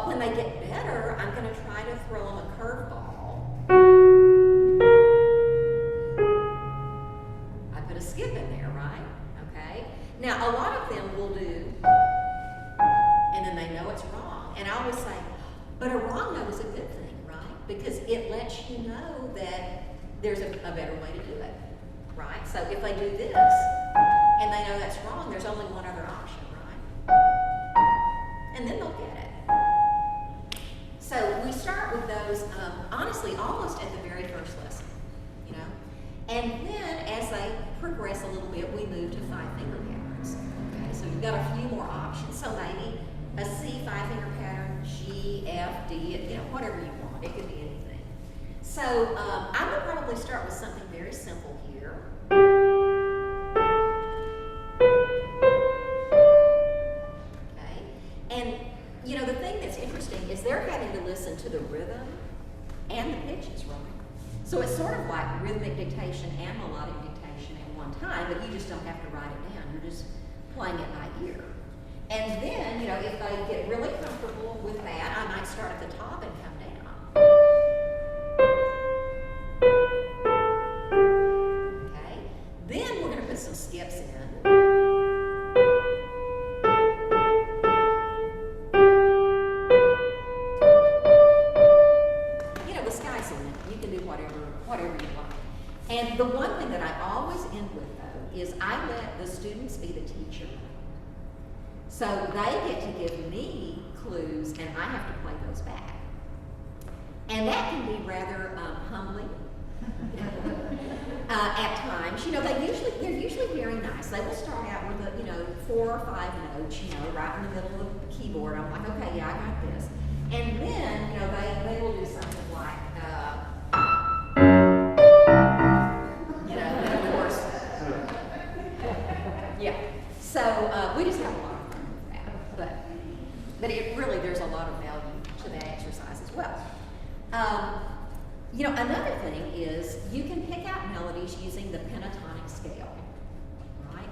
When they get better, I'm going to try to throw them a curveball. I put a skip in there, right? Okay? Now, a lot of them will do, and then they know it's wrong. And I always say, but a wrong note is a good thing, right? Because it lets you know that there's a better way to do it, right? So if they do this, and they know that's wrong, there's only one other option, right? And then they'll get it. So we start with those, honestly, almost at the very first lesson, you know? And then as they progress a little bit, we move to 5-finger patterns. Okay, so you've got a few more options. So maybe a C 5-finger pattern, G, F, D, you know, whatever you want. It could be anything. So I would probably start with something very simple here. Okay, and you know, the thing that's interesting is they're having to listen to the rhythm and the pitches, right? So it's sort of like rhythmic dictation and melodic dictation at one time, but you just don't have to write it down. You're just playing it by ear. And then, you know, if they get really comfortable with that, I might start at the top and come down. Okay? Then we're going to put some skips in. And the one thing that I always end with though is I let the students be the teacher. So they get to give me clues and I have to play those back. And that can be rather humbling at times. You know, they're usually very nice. They will start out with 4 or 5 notes, right in the middle of the keyboard. I'm like, okay, yeah, I got this. And then, they will do something like, and of course, yeah. So we just have a lot of fun with that. But it really, there's a lot of value to that exercise as well. Another thing is you can pick out melodies using the pentatonic scale, right?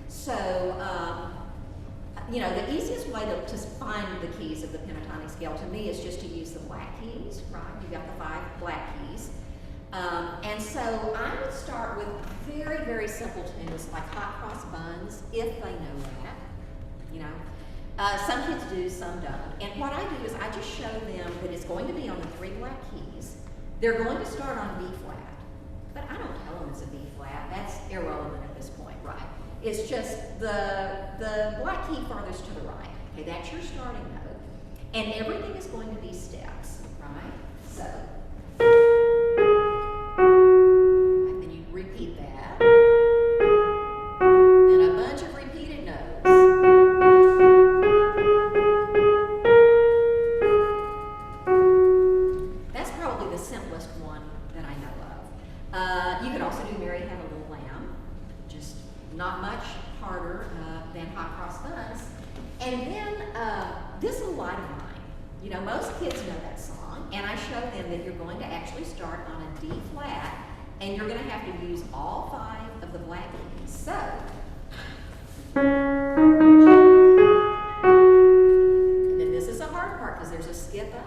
So, the easiest way to find the keys of the pentatonic scale to me is just to use the black keys, right? You've got the 5 black keys. And so I would start with very, very simple tunes like Hot Cross Buns, if they know that, Some kids do, some don't. And what I do is I just show them that it's going to be on the 3 black keys. They're going to start on B flat, but I don't tell them it's a B flat. That's irrelevant at this point, right? It's just the black key farthest to the right. Okay, that's your starting note. And everything is going to be steps, right? So, and then you repeat that. And a bunch of repeated notes. That's probably the simplest one that I know of. You could also do Mary Had a Little Lamb, just not much harder than Hot Cross Buns. And then this little light of mine. Most kids know that song, and I show them that you're going to actually start on a D flat, and you're going to have to use all 5 of the black keys. So, and then this is the hard part because there's a skip up.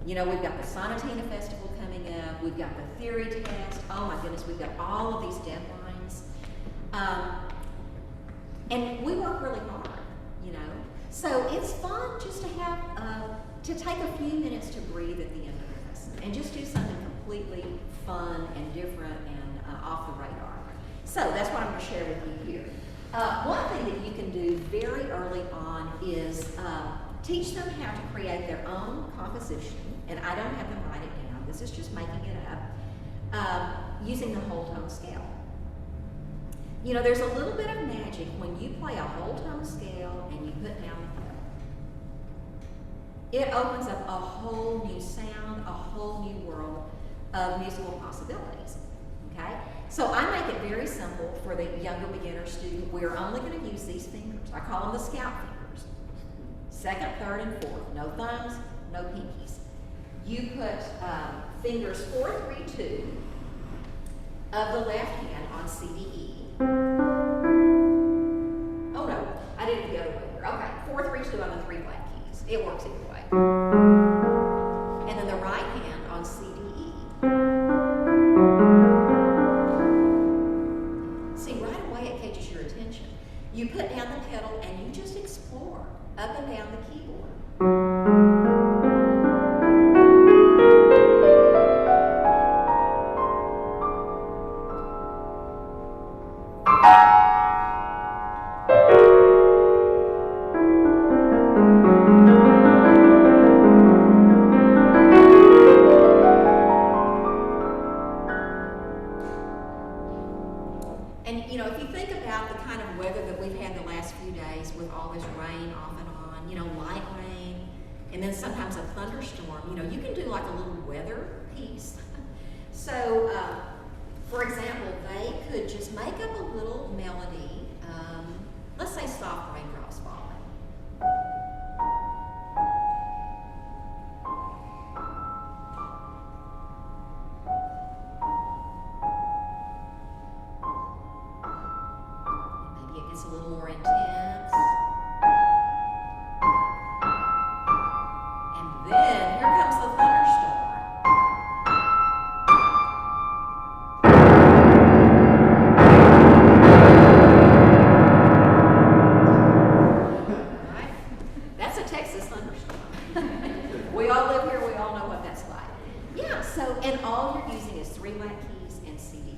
We've got the Sonatina Festival coming up. We've got the theory test. Oh my goodness, we've got all of these deadlines. And we work really hard, So it's fun just to have, to take a few minutes to breathe at the end of the lesson and just do something completely fun and different and off the radar. So that's what I'm going to share with you here. One thing that you can do very early on is teach them how to create their own composition, and I don't have them write it down. This is just making it up, using the whole tone scale. There's a little bit of magic when you play a whole tone scale and you put down the pedal. It opens up a whole new sound, a whole new world of musical possibilities, okay? So I make it very simple for the younger beginner student. We're only going to use these fingers. I call them the scout fingers. 2nd, 3rd, and 4th. No thumbs, no pinkies. You put fingers 4, 3, 2 of the left hand on C, D, E. Oh no, I did it the other way here. Okay, 4, 3, 2 on the 3 black keys. It works either way. And then the right hand on C, D, E. See, right away it catches your attention. You put down the pedal and you just explore up and down the keyboard. And you know, if you think about the kind of weather that we've had the last few days with all this rain off and on, you know, light rain, and then sometimes a thunderstorm, you know, you can do like a little weather piece. So, for example, they could just make up a little melody, let's say soft raindrops falling. Maybe it gets a little more intense. And then here comes the thunderstorm. Right? That's a Texas thunderstorm. We all live here, we all know what that's like. Yeah, so, and all you're using is 3 whack keys and C, D, E,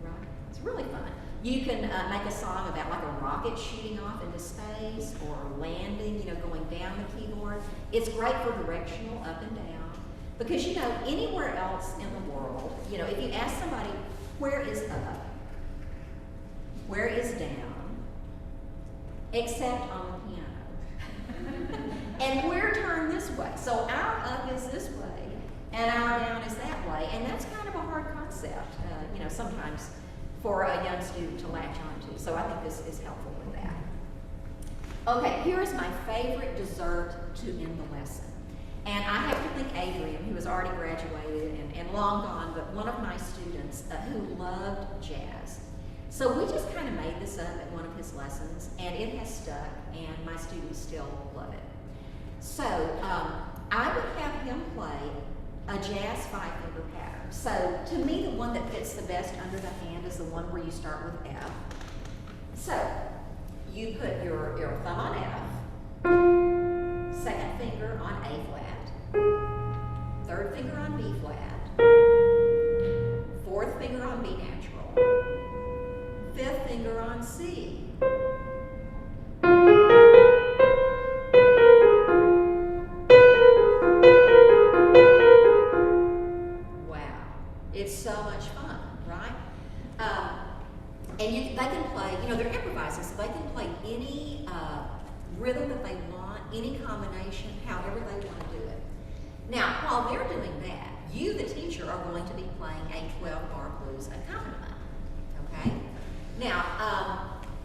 right? It's really fun. You can make a song about like a rocket shooting off into space or landing, you know, going down the keyboard. It's great for directional up and down because, you know, anywhere else in the world, you know, if you ask somebody, where is up? Where is down? Except on the piano. And we're turned this way. So our up is this way and our down is that way. And that's kind of a hard concept, you know, sometimes for a young student to latch onto. So I think this is helpful with that. Okay, here is my favorite dessert to end the lesson. And I have to thank Adrian, who has already graduated and long gone, but one of my students who loved jazz. So we just kind of made this up at one of his lessons, and it has stuck, and my students still love it. So I would have him play a jazz 5-finger pattern. So to me, the one that fits the best under the hand is the one where you start with F. So you put your thumb on F, second finger on A flat, third finger on B flat, fourth finger on B natural, fifth finger on C. It's so much fun, right? And they can play, you know, they're improvising, so they can play any rhythm that they want, any combination, however they want to do it. Now, while they're doing that, you, the teacher, are going to be playing a 12-bar blues accompaniment, okay? Now,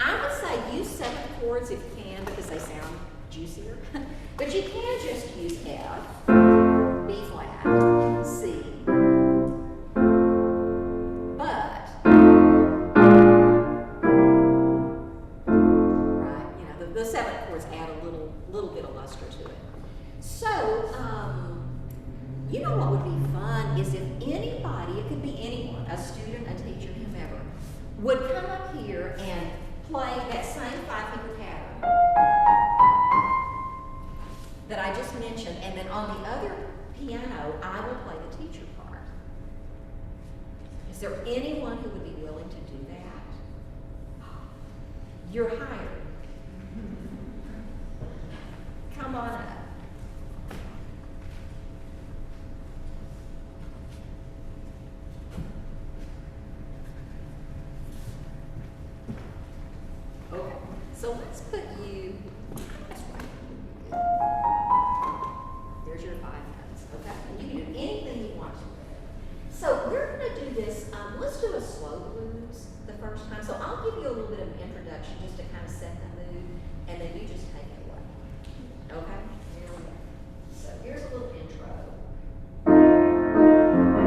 I would say use 7th chords if you can, because they sound juicier. But you can just use F, B flat, C, the 7th chords add a little bit of luster to it. So, you know what would be fun is if anybody, it could be anyone, a student, a teacher, whomever, would come up here and play that same 5-finger pattern that I just mentioned, and then on the other piano, I will play the teacher part. Is there anyone who would be willing to do that? You're hired. Come on up. Okay, so let's put you, that's right. There's your 5 notes, okay? And you can do anything you want to. So we're going to do this, let's do a slow blues the first time. So I'll give you a little bit of an introduction just to kind of set the mood, and then you just take it away. Okay? Here we go. So here's a little intro. Here we go.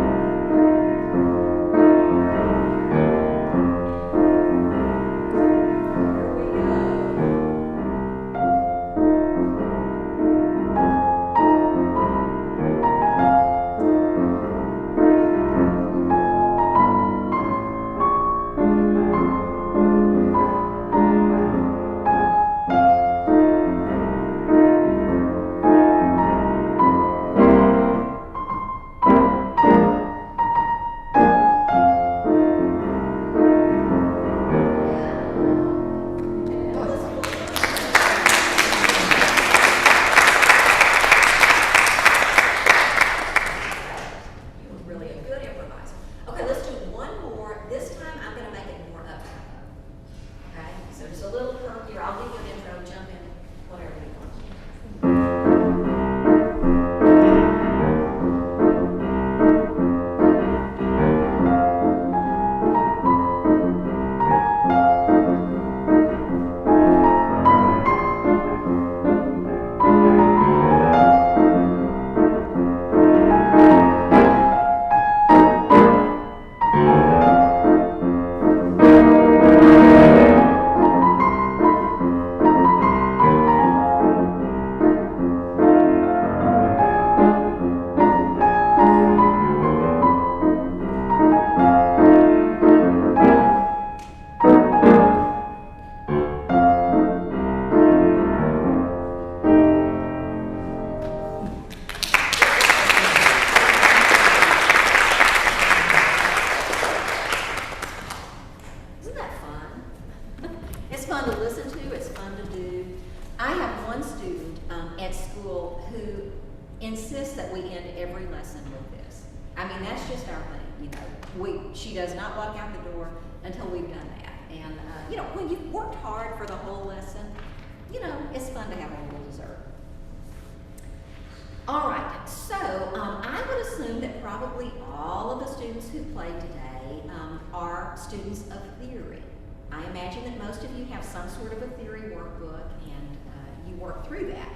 school who insists that we end every lesson with this. I mean, that's just our thing, you know. She does not walk out the door until we've done that. And, you know, when you've worked hard for the whole lesson, you know, it's fun to have a little dessert. All right, so I would assume that probably all of the students who played today are students of theory. I imagine that most of you have some sort of a theory workbook and you work through that.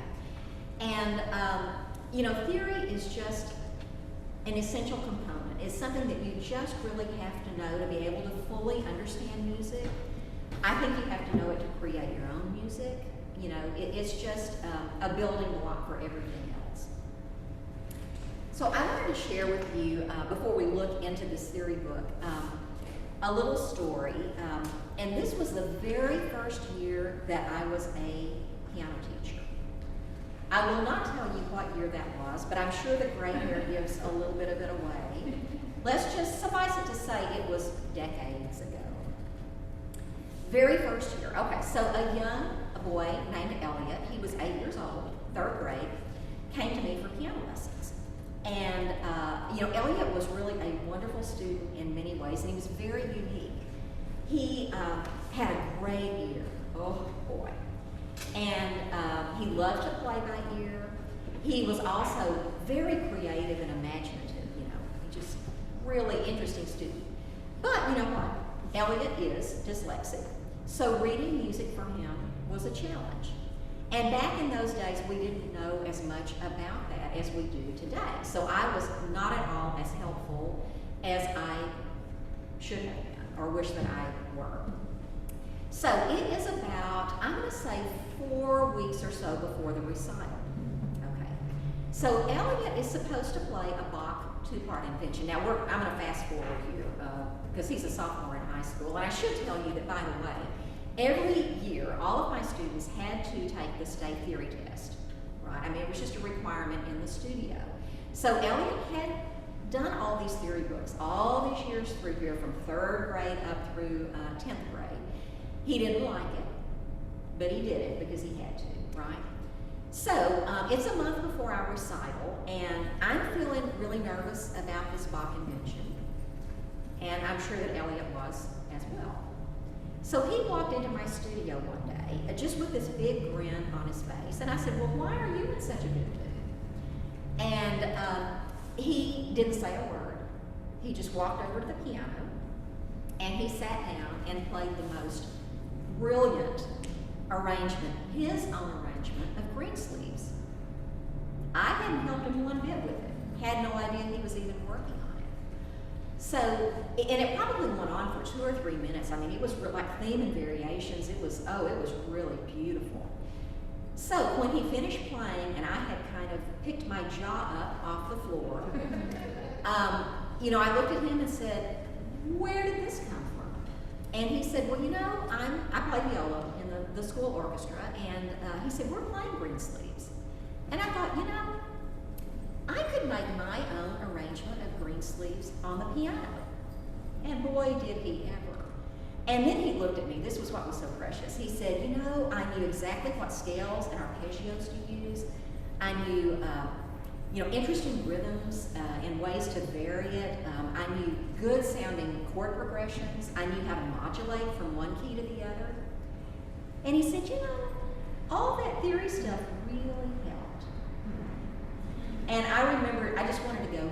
And, you know, theory is just an essential component. It's something that you just really have to know to be able to fully understand music. I think you have to know it to create your own music. You know, it's just a building block for everything else. So I wanted to share with you, before we look into this theory book, a little story. And this was the very first year that I was a piano teacher. I will not tell you what year that was, but I'm sure the gray hair gives a little bit of it away. Let's just suffice it to say it was decades ago. Very first year. Okay, so a boy named Elliot, he was 8 years old, 3rd grade, came to me for piano lessons. And, you know, Elliot was really a wonderful student in many ways, and he was very unique. He had a great ear. Oh, boy. And he loved to play by ear. He was also very creative and imaginative, you know. He just really interesting student. But you know what? Elliot is dyslexic. So reading music for him was a challenge. And back in those days, we didn't know as much about that as we do today. So I was not at all as helpful as I should have been, or wish that I were. So it is about, I'm going to say 4 weeks or so before the recital. Okay. So Elliot is supposed to play a Bach 2-part invention. Now I'm going to fast forward here because he's a sophomore in high school. And I should tell you that, by the way, every year, all of my students had to take the state theory test, right? I mean, it was just a requirement in the studio. So Elliot had done all these theory books, all these years through here, from 3rd grade up through 10th grade. He didn't like it, but he did it because he had to, right? So it's a month before our recital, and I'm feeling really nervous about this Bach invention, and I'm sure that Elliot was as well. So he walked into my studio one day, just with this big grin on his face, and I said, well, why are you in such a good mood? And he didn't say a word. He just walked over to the piano, and he sat down and played the most brilliant arrangement, his own arrangement of Greensleeves. I hadn't helped him one bit with it, had no idea he was even working on it. So, and it probably went on for 2 or 3 minutes. I mean, it was like theme and variations. It was really beautiful. So when he finished playing and I had kind of picked my jaw up off the floor, you know, I looked at him and said, where did this come from? And he said, well, you know, I play viola in the school orchestra, and he said, we're playing Greensleeves. And I thought, you know, I could make my own arrangement of Greensleeves on the piano. And boy, did he ever. And then he looked at me. This was what was so precious. He said, you know, I knew exactly what scales and arpeggios to use. I knew, you know, interesting rhythms and ways to vary it. I knew good sounding chord progressions. I knew how to modulate from one key to the other. And he said, you know, all that theory stuff really helped. And I remember, I just wanted to go.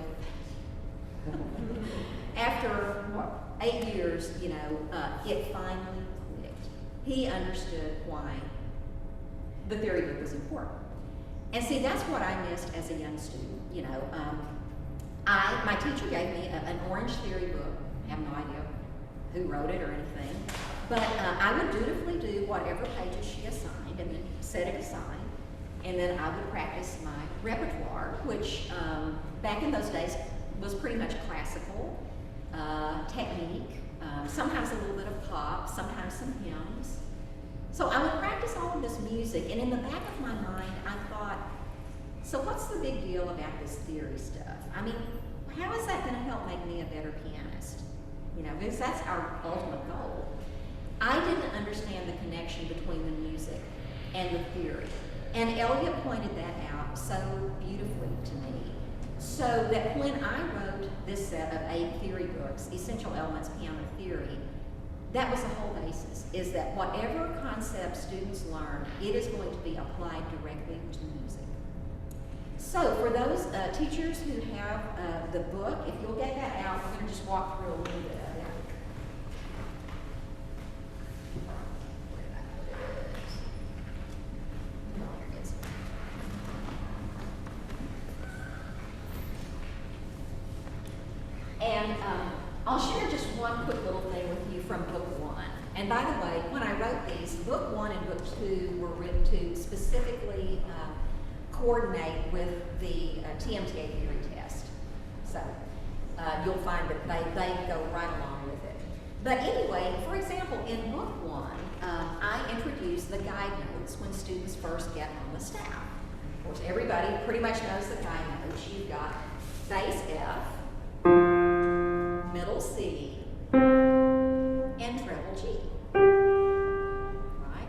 After what, 8 years, you know, it finally clicked. He understood why the theory book was important. And see, that's what I missed as a young student. You know, my teacher gave me an orange theory book. I have no idea who wrote it or anything. But I would dutifully do whatever pages she assigned and then set it aside. And then I would practice my repertoire, which back in those days was pretty much classical technique, sometimes a little bit of pop, sometimes some hymns. So I would practice all of this music, and in the back of my mind, I thought, so what's the big deal about this theory stuff? I mean, how is that going to help make me a better pianist? You know, because that's our ultimate goal. I didn't understand the connection between the music and the theory. And Elliot pointed that out So that when I wrote this set of 8 theory books, Essential Elements Piano Theory, that was the whole basis, is that whatever concept students learn, it is going to be applied directly to music. So for those teachers who have the book, if you'll get that out, we're going to just walk through a little bit of it. Where did I put it? Oh, here it is. And I'll share just one quick little thing with you from book 1. And by the way, when I wrote these, book 1 and book 2 were written to specifically coordinate with the TMTA theory test. So you'll find that they go right along with it. But anyway, for example, in book 1, I introduced the guide notes when students first get on the staff. Of course, everybody pretty much knows the guide notes. You've got bass F, middle C, and treble G. Right?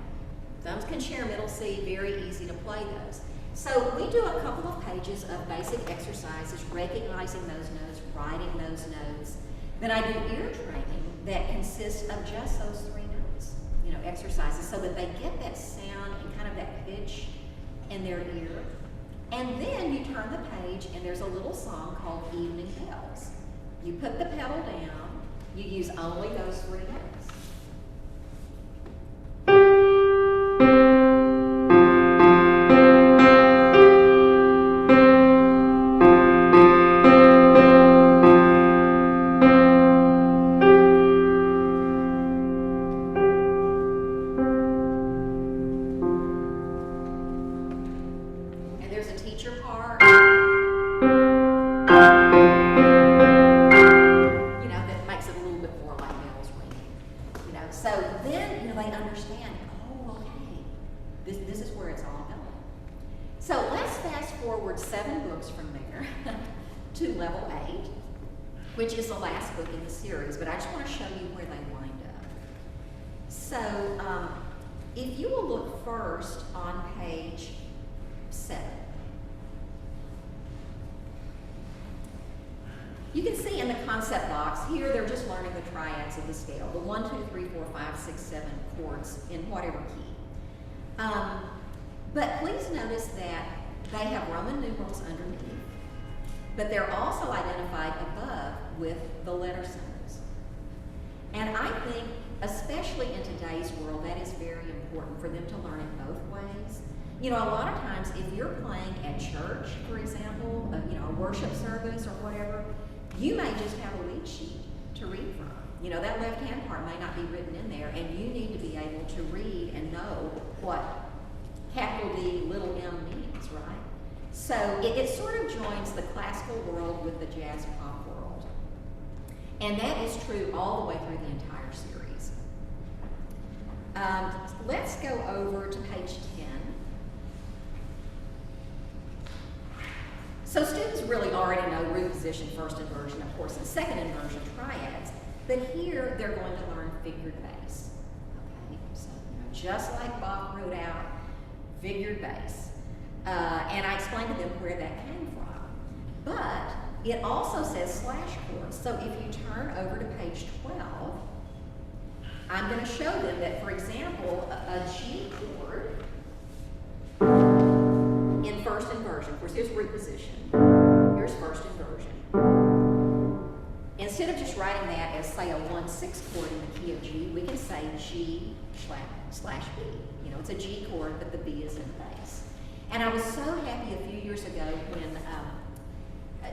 Thumbs can share middle C, very easy to play those. So we do a couple of pages of basic exercises, recognizing those notes, writing those notes. Then I do ear training that consists of just those 3 notes, exercises, so that they get that sound and kind of that pitch in their ear. And then you turn the page and there's a little song called Evening Bells. You put the pedal down, you use only those 3 notes. And there's a teacher part. So then, they understand, oh, okay, this is where it's all going. So let's fast forward 7 books from there to level 8, which is the last book in the series, but I just want to show you where they wind up. So if you will look first on page 7. You can see in the concept box, here they're just learning the triads of the scale, the 1, 2, 3, 4, 5, 6, 7 chords in whatever key. But please notice that they have Roman numerals underneath, but they're also identified above with the letter symbols. And I think, especially in today's world, that is very important for them to learn it both ways. A lot of times if you're playing at church, for example, a worship service or whatever, you may just have a lead sheet to read from. That left-hand part may not be written in there, and you need to be able to read and know what capital D, little m means, right? So it sort of joins the classical world with the jazz pop world. And that is true all the way through the entire series. Let's go over to page 10. So students really already know root position, first inversion, of course, and second inversion triads. But here they're going to learn figured bass. Okay, so just like Bach wrote out figured bass, and I explained to them where that came from. But it also says slash chords. So if you turn over to page 12, I'm going to show them that, for example, a G chord in first inversion. Of course, here's root position. Here's first inversion. Instead of just writing that as, say, a 1/6 chord in the key of G, we can say G slash B. It's a G chord, but the B is in the bass. And I was so happy a few years ago when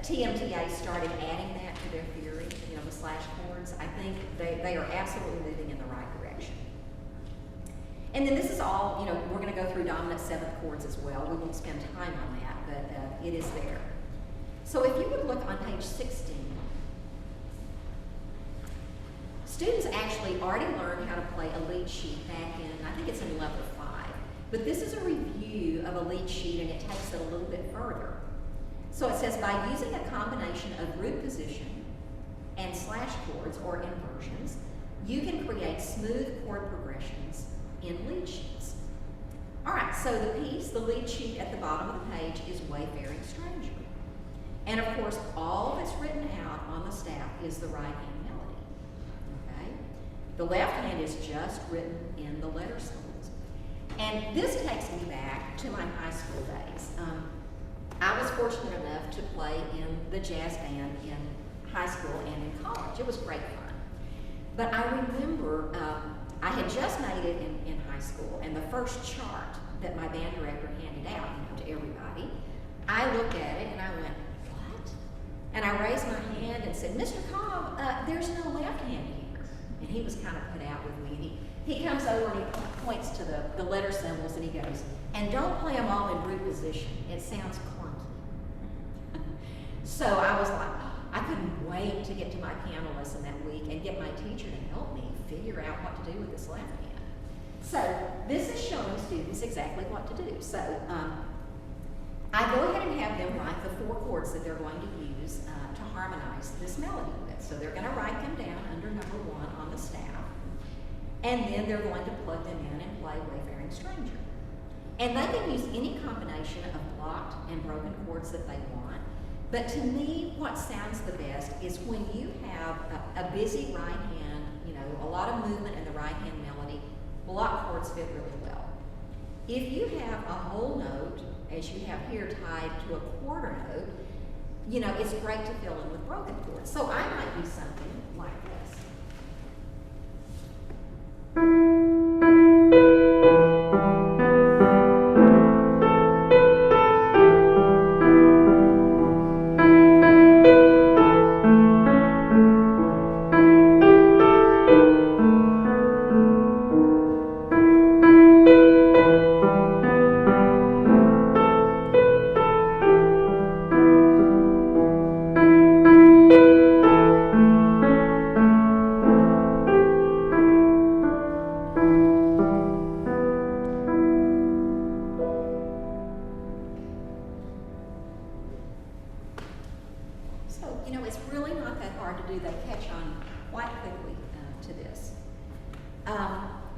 TMTA started adding that to their theory, the slash chords. I think they are absolutely moving in the right direction. And then this is all, we're going to go through dominant 7th chords as well. We won't spend time on that, but it is there. So if you would look on page 16, students actually already learned how to play a lead sheet back in, I think it's in level 5. But this is a review of a lead sheet, and it takes it a little bit further. So it says, by using a combination of root position and slash chords or inversions, you can create smooth chord progressions in lead sheets. All right, so the piece, the lead sheet at the bottom of the page, is Wayfaring Stranger. And of course, all that's written out on the staff is the right hand melody. Okay? The left hand is just written in the letter symbols. And this takes me back to my high school days. I was fortunate enough to play in the jazz band in high school and in college. It was great fun. But I remember I had just made it in high school, and the first chart that my band director handed out, to everybody, I looked at it and I went, what? And I raised my hand and said, Mr. Cobb, there's no left hand here. And he was kind of put out with me. And he comes over and he points to the letter symbols and he goes, and don't play them all in root position. It sounds clunky. So I was like, I couldn't wait to get to my piano lesson that week and get my teacher to help me figure out what to do with this left hand. So this is showing students exactly what to do. So I go ahead and have them write the 4 chords that they're going to use to harmonize this melody with. So they're going to write them down under number 1 on the staff, and then they're going to plug them in and play Wayfaring Stranger. And they can use any combination of blocked and broken chords that they want. But to me, what sounds the best is when you have a busy right hand, a lot of movement in the right hand melody, block chords fit really well. If you have a whole note, as you have here, tied to a quarter note, it's great to fill in with broken chords. So I might do something like this. It's really not that hard to do. They catch on quite quickly to this.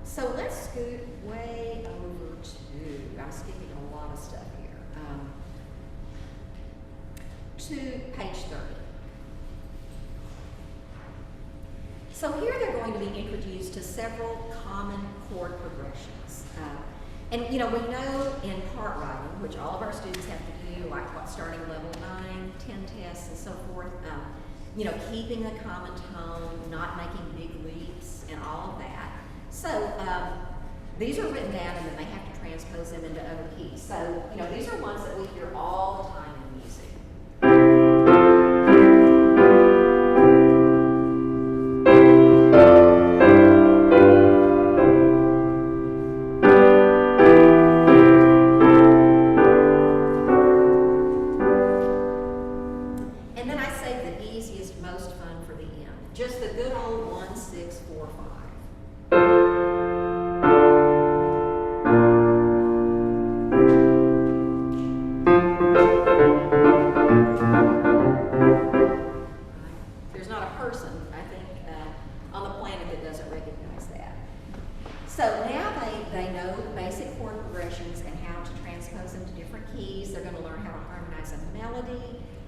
So let's scoot way over to, I'm skipping a lot of stuff here, to page 30. So here they're going to be introduced to several common chord progressions. And we know in part writing, which all of our students have to do, like starting level 9, 10 tests and so forth, keeping a common tone, not making big leaps and all of that. So these are written down and then they have to transpose them into other keys. So, these are ones that we hear all the time in music.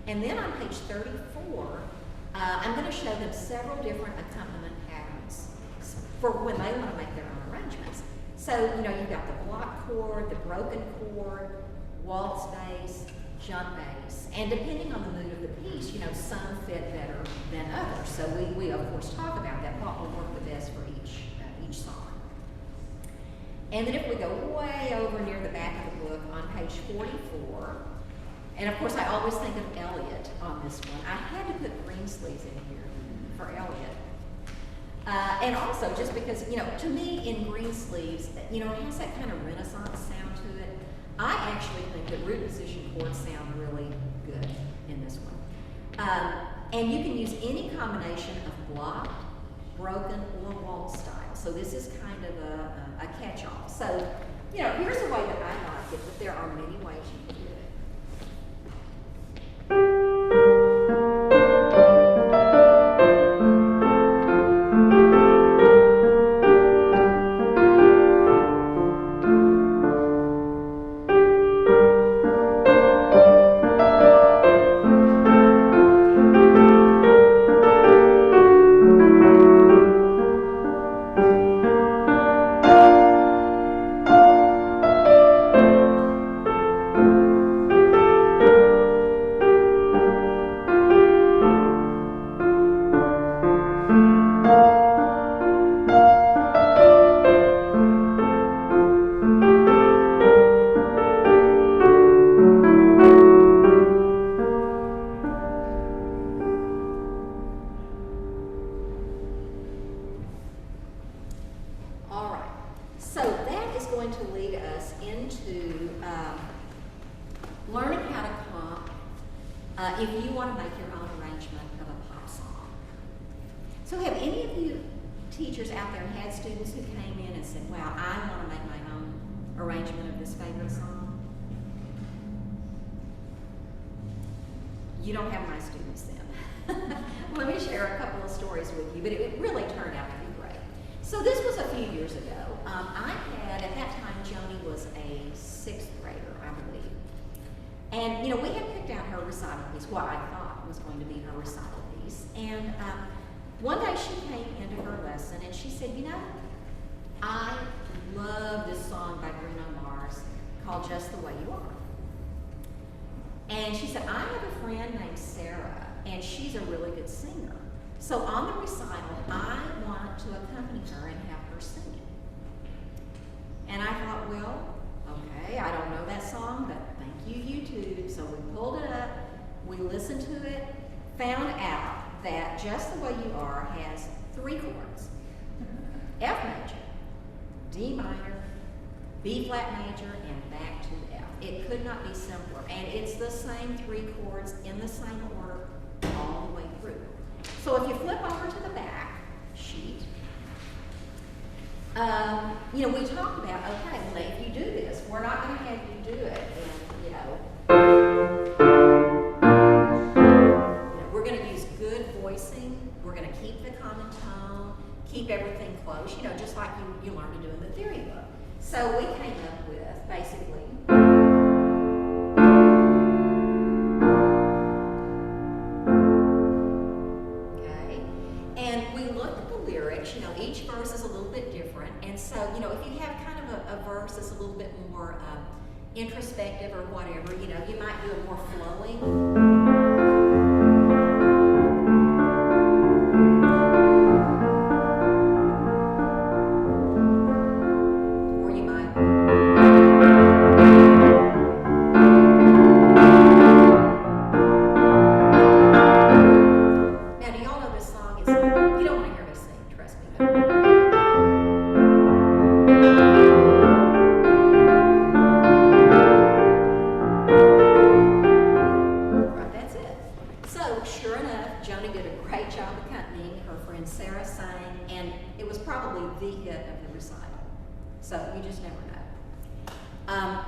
And then on page 34, I'm going to show them several different accompaniment patterns for when they want to make their own arrangements. So, you've got the block chord, the broken chord, waltz bass, jump bass. And depending on the mood of the piece, some fit better than others. So we of course talk about that, what will work the best for each song. And then if we go way over near the back of the book on page 44, and of course, I always think of Elliot on this one. I had to put Greensleeves in here for Elliot. And also, just because, to me, in Greensleeves, it has that kind of Renaissance sound to it. I actually think that root position chords sound really good in this one. And you can use any combination of blocked, broken, or waltz style. So this is kind of a catch-all. So, here's the way that I like it, but there are many ways you can do it. learn how to comp if you want to make your own arrangement of a pop song. So have any of you teachers out there had students who came in and said, wow, I want to make my own arrangement of this favorite song? You don't have my students then. Let me share a couple of stories with you, but it really turned out to be great. So this was a few years ago. I had, at that time, Joni was a 6th grader, I believe. And, we had picked out her recital piece, what I thought was going to be her recital piece. And one day she came into her lesson and she said, I love this song by Bruno Mars called Just the Way You Are. And she said, I have a friend named Sarah, and she's a really good singer. So on the recital, I want to accompany her and have her sing it. And I thought, well, okay, I don't know that song, but thank you, YouTube. So we pulled it up, we listened to it, found out that Just the Way You Are has 3 chords. F major, D minor, B flat major, and back to F. It could not be simpler. And it's the same 3 chords in the same order all the way through. So if you flip over to the back sheet, we talked about, okay, well, if you do this, we're not going to have you do it. And, we're going to use good voicing. We're going to keep the common tone, keep everything close, just like you learned to do in the theory book. So we came up with, basically, each verse is a little bit different, and so, if you have kind of a verse that's a little bit more introspective or whatever, you might do it more flowing.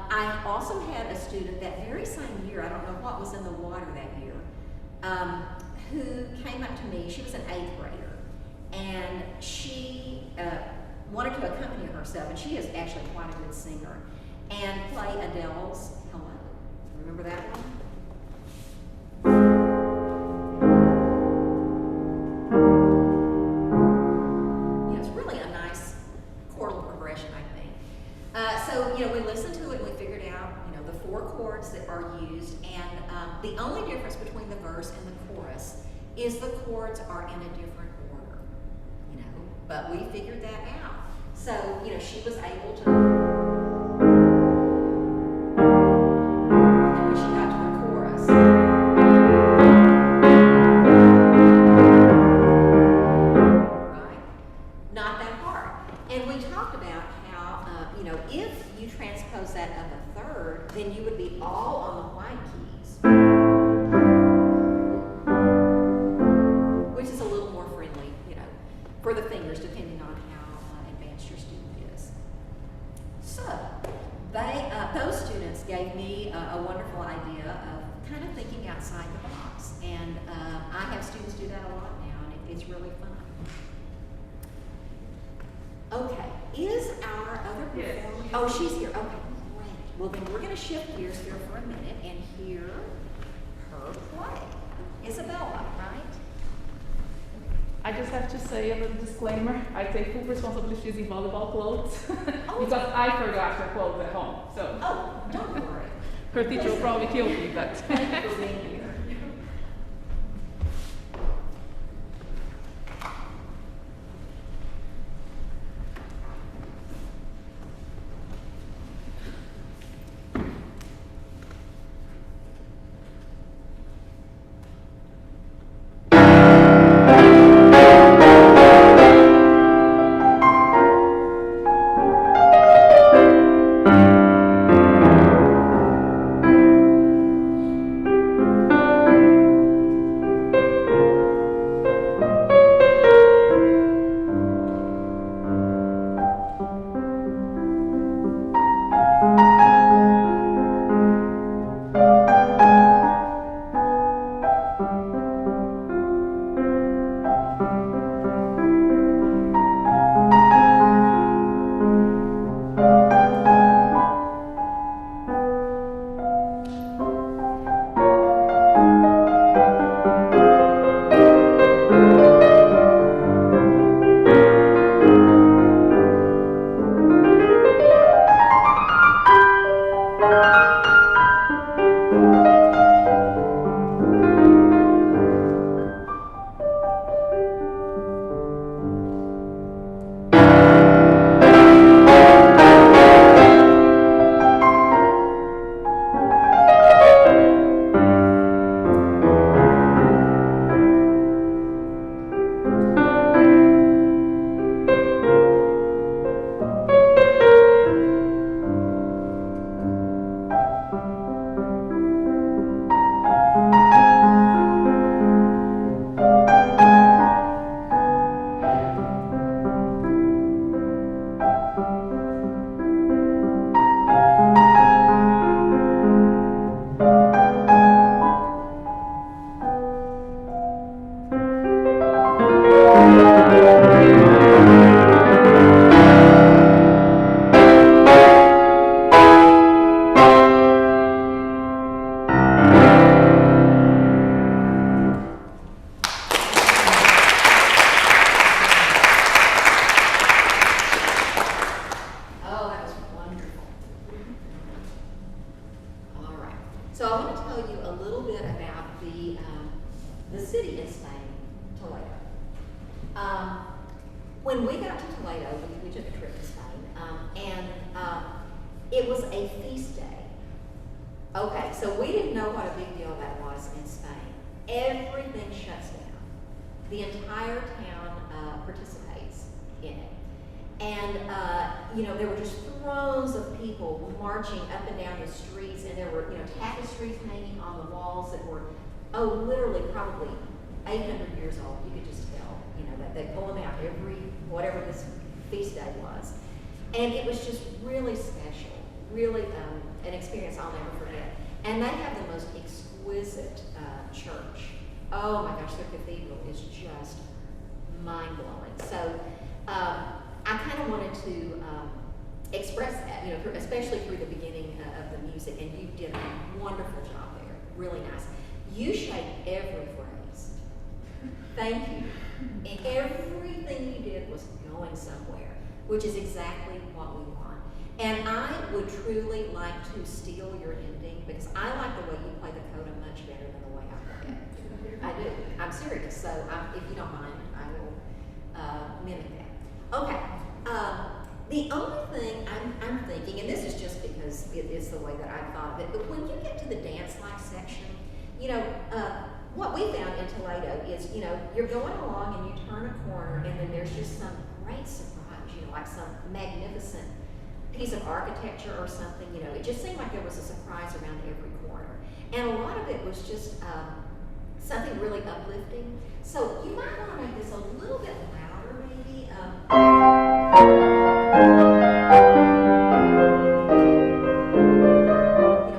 I also had a student that very same year, I don't know what was in the water that year, who came up to me. She was an 8th grader, and she wanted to accompany herself, and she is actually quite a good singer, and play Adele's Hello. Remember that one? It's really a nice chordal progression, I think. So, we listened to it and we figured out, the 4 chords that are used, and the only difference between the verse and the chorus is the chords are in a different order, but we figured that out. So, she was able to, and when she got to the chorus, right? Not that hard. And we talked about how, if you transpose that of a third, then you would be all on the white keys, which is a little more friendly, for the fingers, depending on how advanced your student is. So, those students gave me a wonderful idea of kind of thinking outside the box, and I have students do that a lot now, and it's really fun. Okay, is our other performer? Oh, she's here. Okay, great. Well, then we're going to shift gears here for a minute and hear her play. Isabella, right? I just have to say a little disclaimer. I take full responsibility using volleyball clothes because I forgot her clothes at home. So. Oh, don't worry. Her teacher will probably kill me, but. Thank you for being here. tell you a little bit about the city in Spain, Toledo. When we got to Toledo, we took a trip to Spain, and it was a feast day. Okay, so we didn't know what a big deal that was in Spain. Everything shuts down. The entire town participates in it. And, there were just thrones of people marching up and down the streets, and there were, tapestries hanging on the walls that were, literally probably 800 years old. You could just tell, that they pull them out every, whatever this feast day was. And it was just really special, really an experience I'll never forget. And they have the most exquisite church. Oh my gosh, their cathedral is just mind-blowing. So I kind of wanted to express that, especially through the beginning of the music, and you did a wonderful job there, really nice. You shaped every phrase. Thank you. And everything you did was going somewhere, which is exactly what we want. And I would truly like to steal your ending, because I like the way you play the coda much better than the way I play it. I do. I'm serious. So if you don't mind, I will mimic that. Okay. The only thing I'm thinking, and this is just because it is the way that I thought of it, but when you get to the dance-like section, what we found in Toledo is, you're going along and you turn a corner and then there's just some great surprise, like some magnificent piece of architecture or something, it just seemed like there was a surprise around every corner. And a lot of it was just something really uplifting. So you might want to make this a little bit louder, maybe.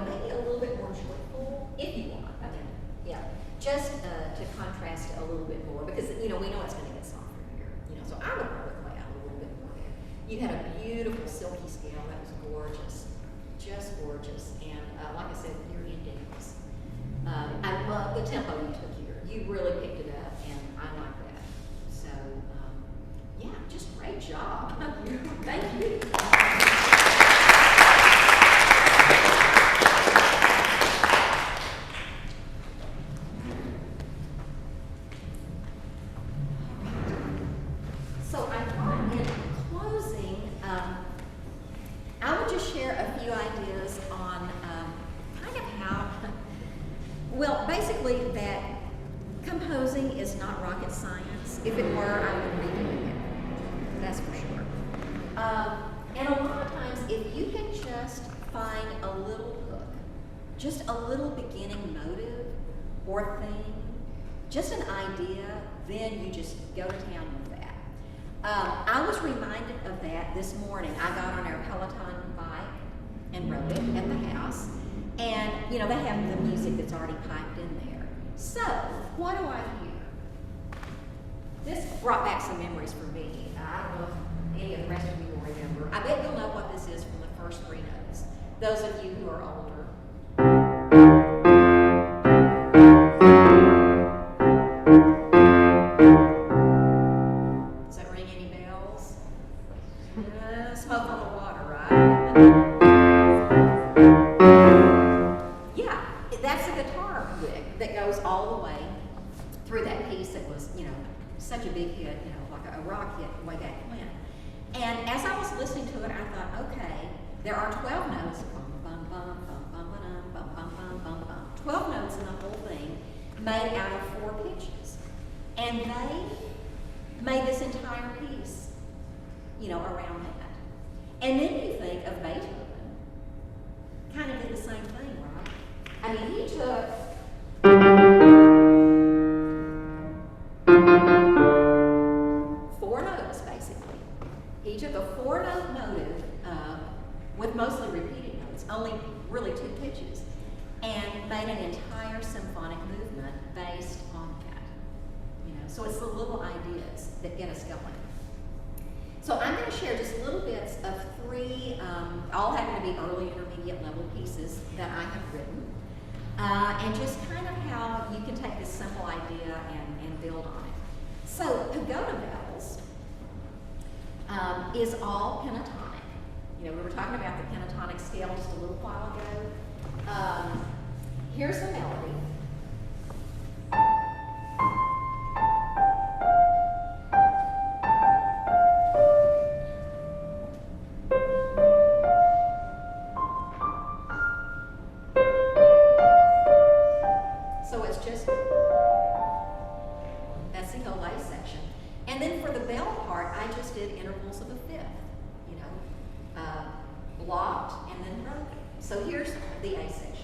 Maybe a little bit more joyful, if you want. I mean, yeah, just to contrast it a little bit more, because we know it's going to get softer here. So I would probably play out a little bit more there. You had a beautiful silky scale that was gorgeous, just gorgeous, and like I said, your ending was. I love the tempo you took here. You really picked it up, and I like that. So, yeah, just great job. Thank you. So I thought in closing, I would just share a few ideas on kind of how, well, basically that composing is not rocket science. If it were, I wouldn't be doing it. That's for sure. And a lot of times, if you can just find a little hook, just a little beginning motive or thing, just an idea, then you just go to town with that. I was reminded of that this morning. I got on our Peloton bike and rode it at the house. And, they have the music that's already piped in there. So, what do I hear? This brought back some memories for me. I don't know if any of the rest of you will remember. I bet you'll know what this is from the first three notes. Those of you who are older. Does that ring any bells? Smoke on the water, right? Yeah, that's a guitar lick that goes all the way through that piece that was, such a big hit, like a rock hit way back when. And as I was listening to it, I thought, okay, there are 12 notes. Bum, bum, bum, bum, bum, bum, bum, bum, bum, bum, bum. 12 notes in the whole thing made out of 4 pitches. And they made this entire piece, around that. And then you think of Beethoven, kind of did the same thing, right? I mean, he took 4 notes, basically. He took a 4-note motive with mostly repeated notes, only really 2 pitches, and made an entire symphonic movement based on that. So it's the little ideas that get us going. So I'm going to share just little bits of 3, all happen to be early intermediate level pieces that I have written, and just kind of how you can take this simple idea and build on it. So Pagoda Bells is all pentatonic. We were talking about the pentatonic scale just a little while ago. here's the melody. So it's just, that's the whole A section. And then for the bell part, I just did intervals of a fifth, you know, blocked and then broken. So here's the A section.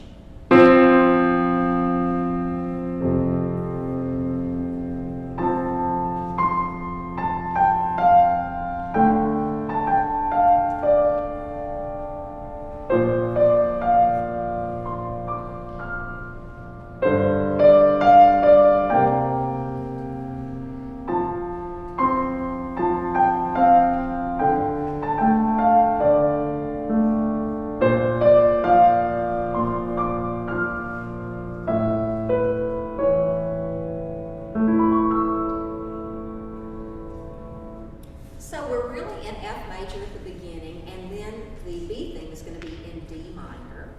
So we're really in F major at the beginning, and then the B thing is going to be in D minor.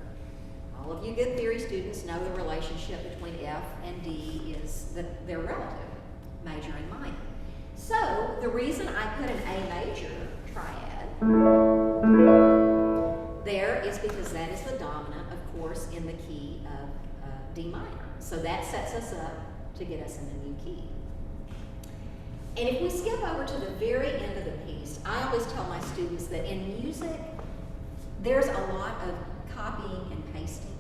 All of you good theory students know the relationship between F and D is that they're relative, major and minor. So the reason I put an A major triad there is because that is the dominant, of course, in the key of D minor. So that sets us up to get us in the new key. And if we skip over to the very end of the piece, I always tell my students that in music, there's a lot of copying and pasting.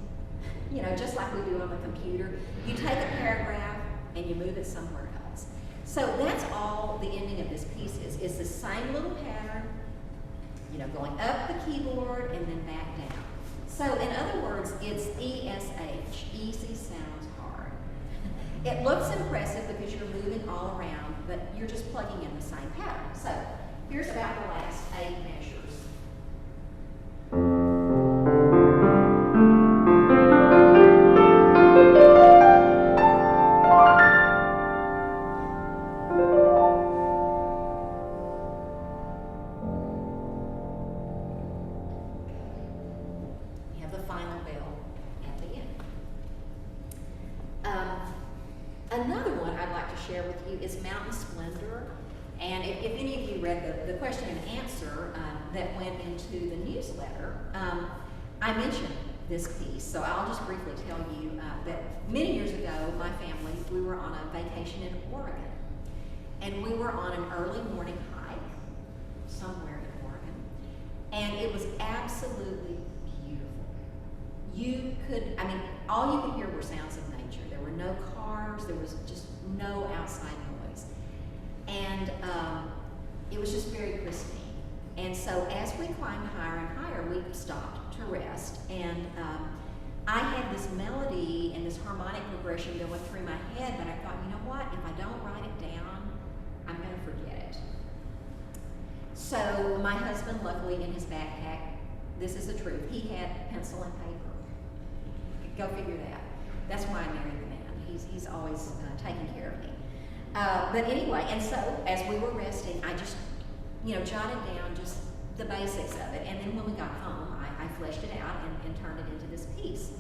You know, just like we do on the computer. You take a paragraph and you move it somewhere else. So that's all the ending of this piece is the same little pattern, you know, going up the keyboard and then back down. So in other words, it's ESH, easy sounds hard. It looks impressive because you're moving all around, but you're just plugging in the same pattern. So here's about the last 8 measures. You have the final bell at the end. Another one I'd like to share with you is Mountain Splendor. And if any of you read the question and answer that went into the newsletter, I mentioned this piece. So I'll just briefly tell you that many years ago, my family, we were on a vacation in Oregon. And we were on an early morning hike somewhere in Oregon. And it was absolutely beautiful. You could, I mean, all you could hear were sounds of nature. There were no cars, there was just no outside noise. And it was just very pristine. And so as we climbed higher and higher, we stopped to rest. And I had this melody and this harmonic progression going through my head, but I thought, you know what, if I don't write it down, I'm gonna forget it. So my husband, luckily in his backpack, this is the truth, he had pencil and paper. Go figure that. That's why I married the man. He's always taking care of me. But anyway, and so as we were resting, I just, you know, jotted down just the basics of it. And then when we got home, I fleshed it out and turned it into this piece.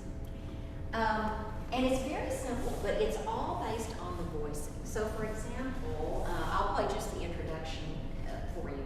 And it's very simple, but it's all based on the voicing. So for example, I'll play just the introduction for you.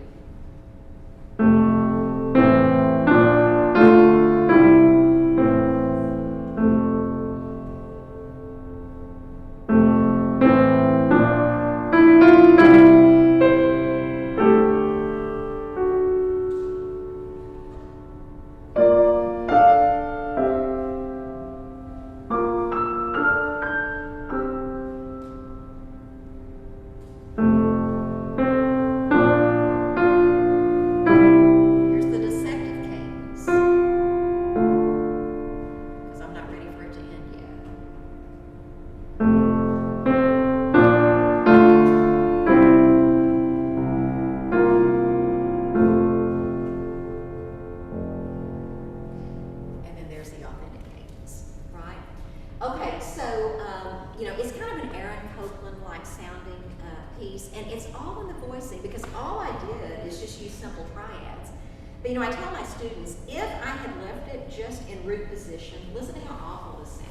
But you know, I tell my students, if I had left it just in root position, listen to how awful this sounds.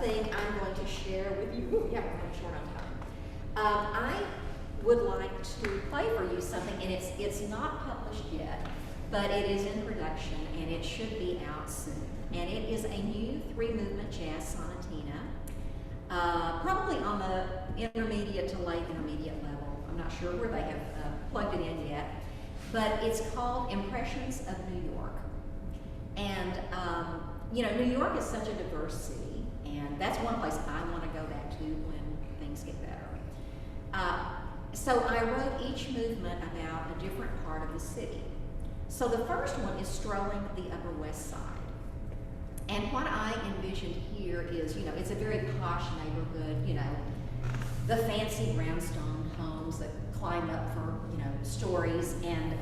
thing I'm going to share with you. Yeah, we're running short on time. I would like to play for you something, and it's not published yet, but it is in production, and it should be out soon. And it is a new 3-movement jazz sonatina, probably on the intermediate to late intermediate level. I'm not sure where they have plugged it in yet, but it's called Impressions of New York. And you know, New York is such a diverse city, and that's one place I want to go back to when things get better. So I wrote each movement about a different part of the city. So the first one is strolling the Upper West Side. And what I envisioned here is, you know, it's a very posh neighborhood, you know, the fancy brownstone homes that climb up for, you know, stories, and,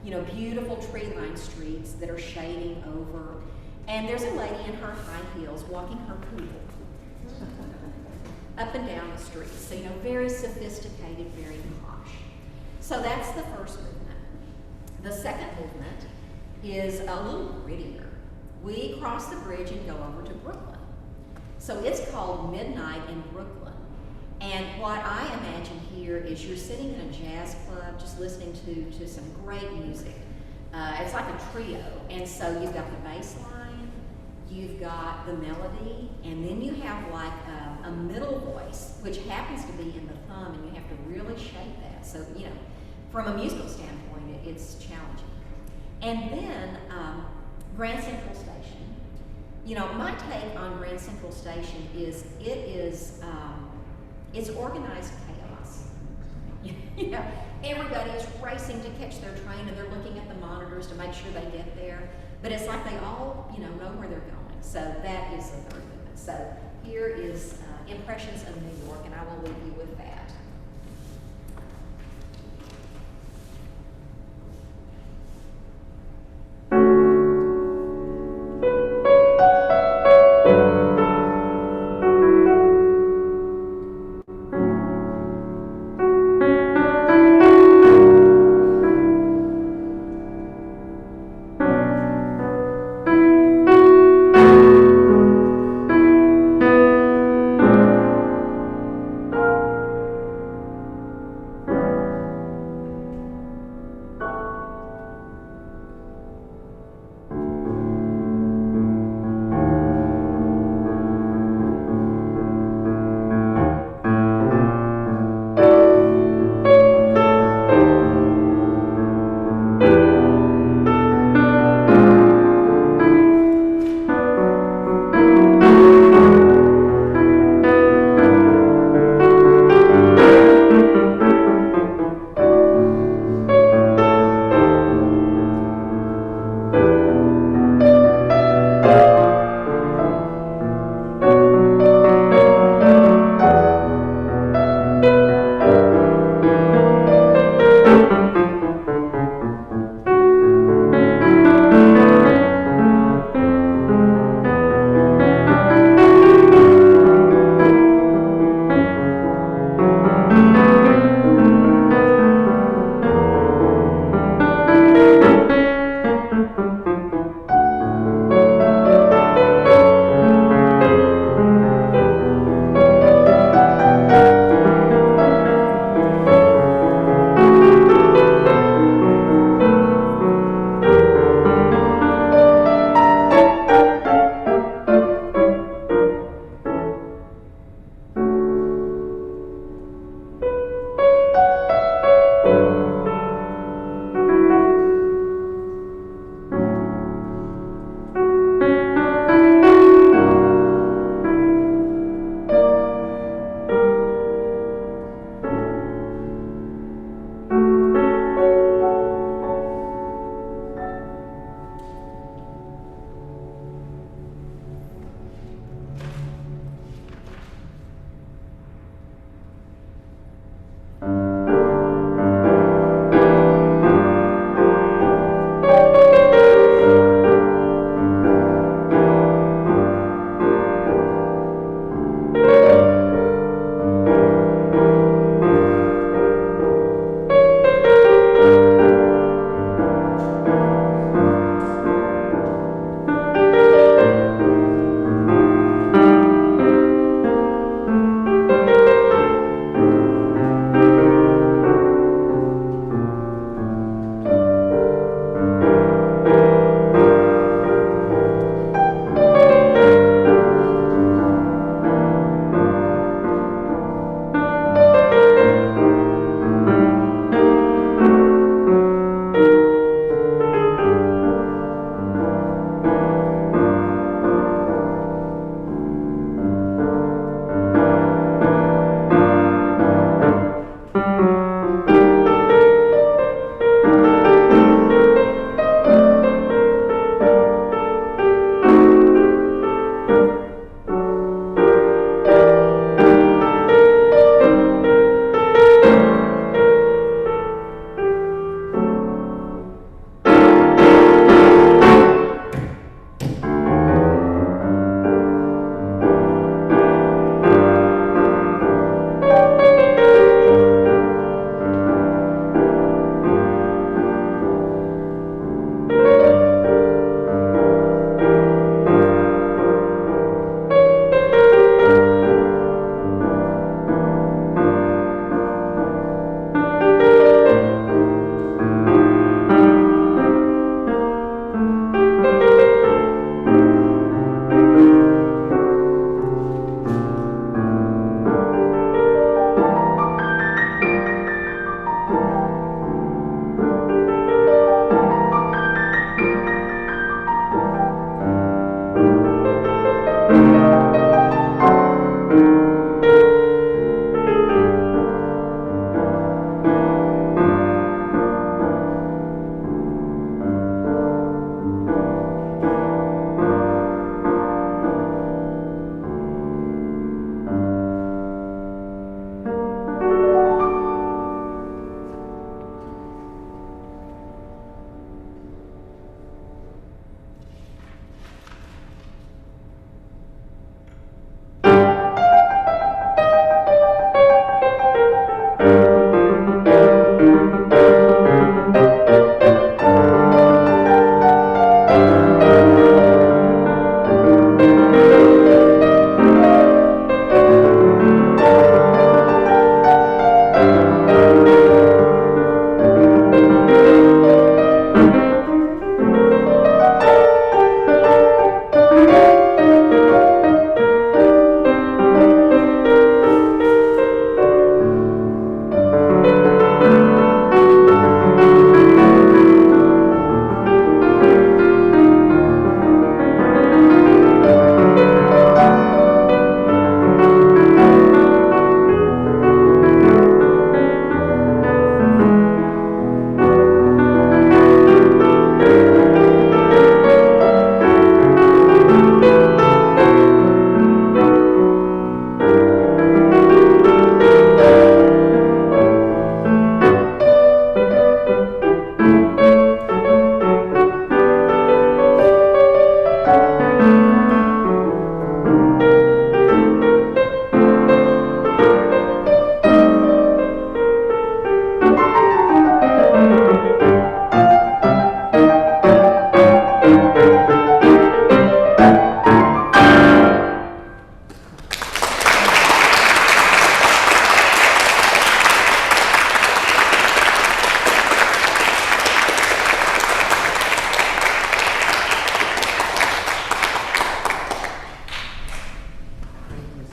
you know, beautiful tree-lined streets that are shading over. And there's a lady in her high heels walking her poodle up and down the street. So, you know, very sophisticated, very posh. So that's the first movement. The second movement is a little grittier. We cross the bridge and go over to Brooklyn. So it's called Midnight in Brooklyn. And what I imagine here is you're sitting in a jazz club just listening to some great music. It's like a trio. And so you've got the bass line, you've got the melody, and then you have like a middle voice, which happens to be in the thumb, and you have to really shape that. So, you know, from a musical standpoint, it's challenging. And then Grand Central Station. You know, my take on Grand Central Station is it's organized chaos. You know, everybody is racing to catch their train, and they're looking at the monitors to make sure they get there. But it's like they all, you know where they're going. So that is the third movement. So here is Impressions of New York, and I will leave you with that.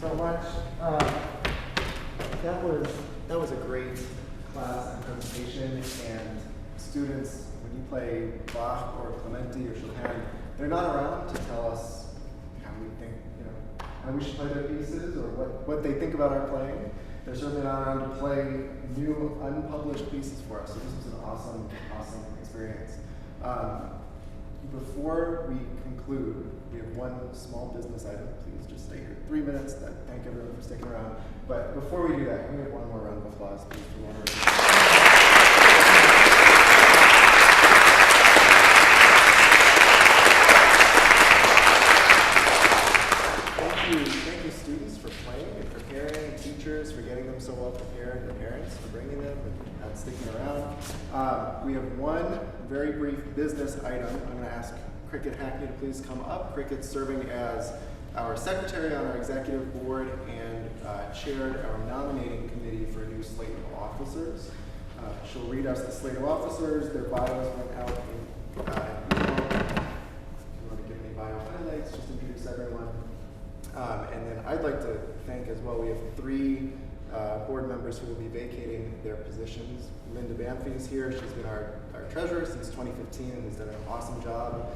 so much. That was a great class and presentation, and students, when you play Bach or Clementi or Chopin, they're not around to tell us how we think, how we should play their pieces or what they think about our playing. They're certainly not around to play new, unpublished pieces for us. So this was an awesome, awesome experience. Before we conclude, we have one small business item. Please just stay here 3 minutes. Thank everyone for sticking around. But before we do that, can we have one more round of applause, please, for Mona Rejino? Thank you, students, for playing and preparing, and teachers for getting them so well prepared, and the parents for bringing them and sticking around. We have one very brief business item. I'm going to ask Cricket Hackney to please come up. Cricket's serving as our secretary on our executive board and chaired our nominating committee for a new slate of officers. She'll read us the slate of officers. Their bios went out in email. If you want to give any bio highlights, just introduce everyone. And then I'd like to thank as well, we have 3 board members who will be vacating their positions. Linda Banfi is here. She's been our treasurer since 2015 and has done an awesome job.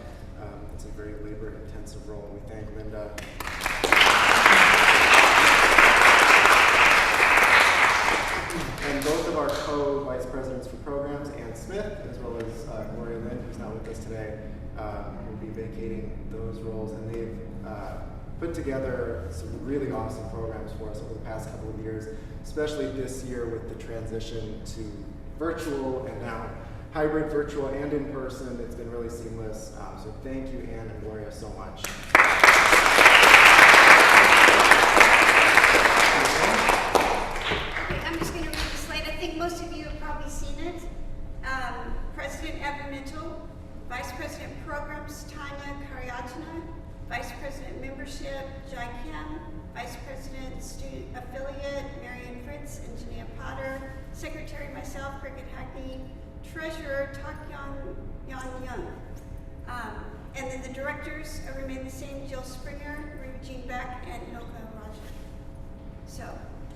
It's a very labor-intensive role, and we thank Linda. And both of our co-vice presidents for programs, Ann Smith, as well as Gloria Lynn, who's not with us today, will be vacating those roles, and they've put together some really awesome programs for us over the past couple of years, especially this year with the transition to virtual and now hybrid, virtual, and in person. It's been really seamless. So thank you, Ann and Gloria, so much. Okay, I'm just going to read the slate. I think most of you have probably seen it. President Evan Mitchell, Vice President Programs Tanya Karyachina, Vice President Membership Jai Kim, Vice President Student Affiliate Marion Fritz and Jania Potter, Secretary myself, Cricket Hackney, Treasurer Tak Yan Young. And then the directors remain the same: Jill Springer, Regine Beck, and Ilka Raja. So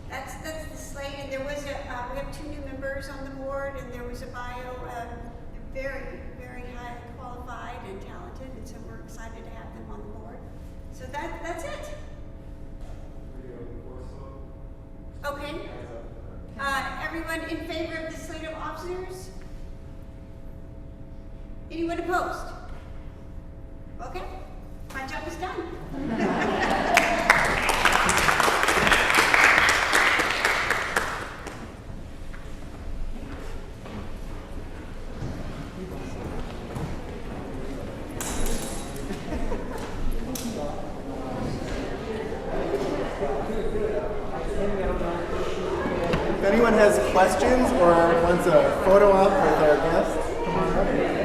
that's the slate. And there was we have 2 new members on the board, and there was a bio very, very highly qualified and talented, and so we're excited to have them on the board. So that's it. Okay. Everyone in favor of the slate of officers? Anyone opposed? Okay, my job is done. If anyone has questions or wants a photo op with our guests, come on up.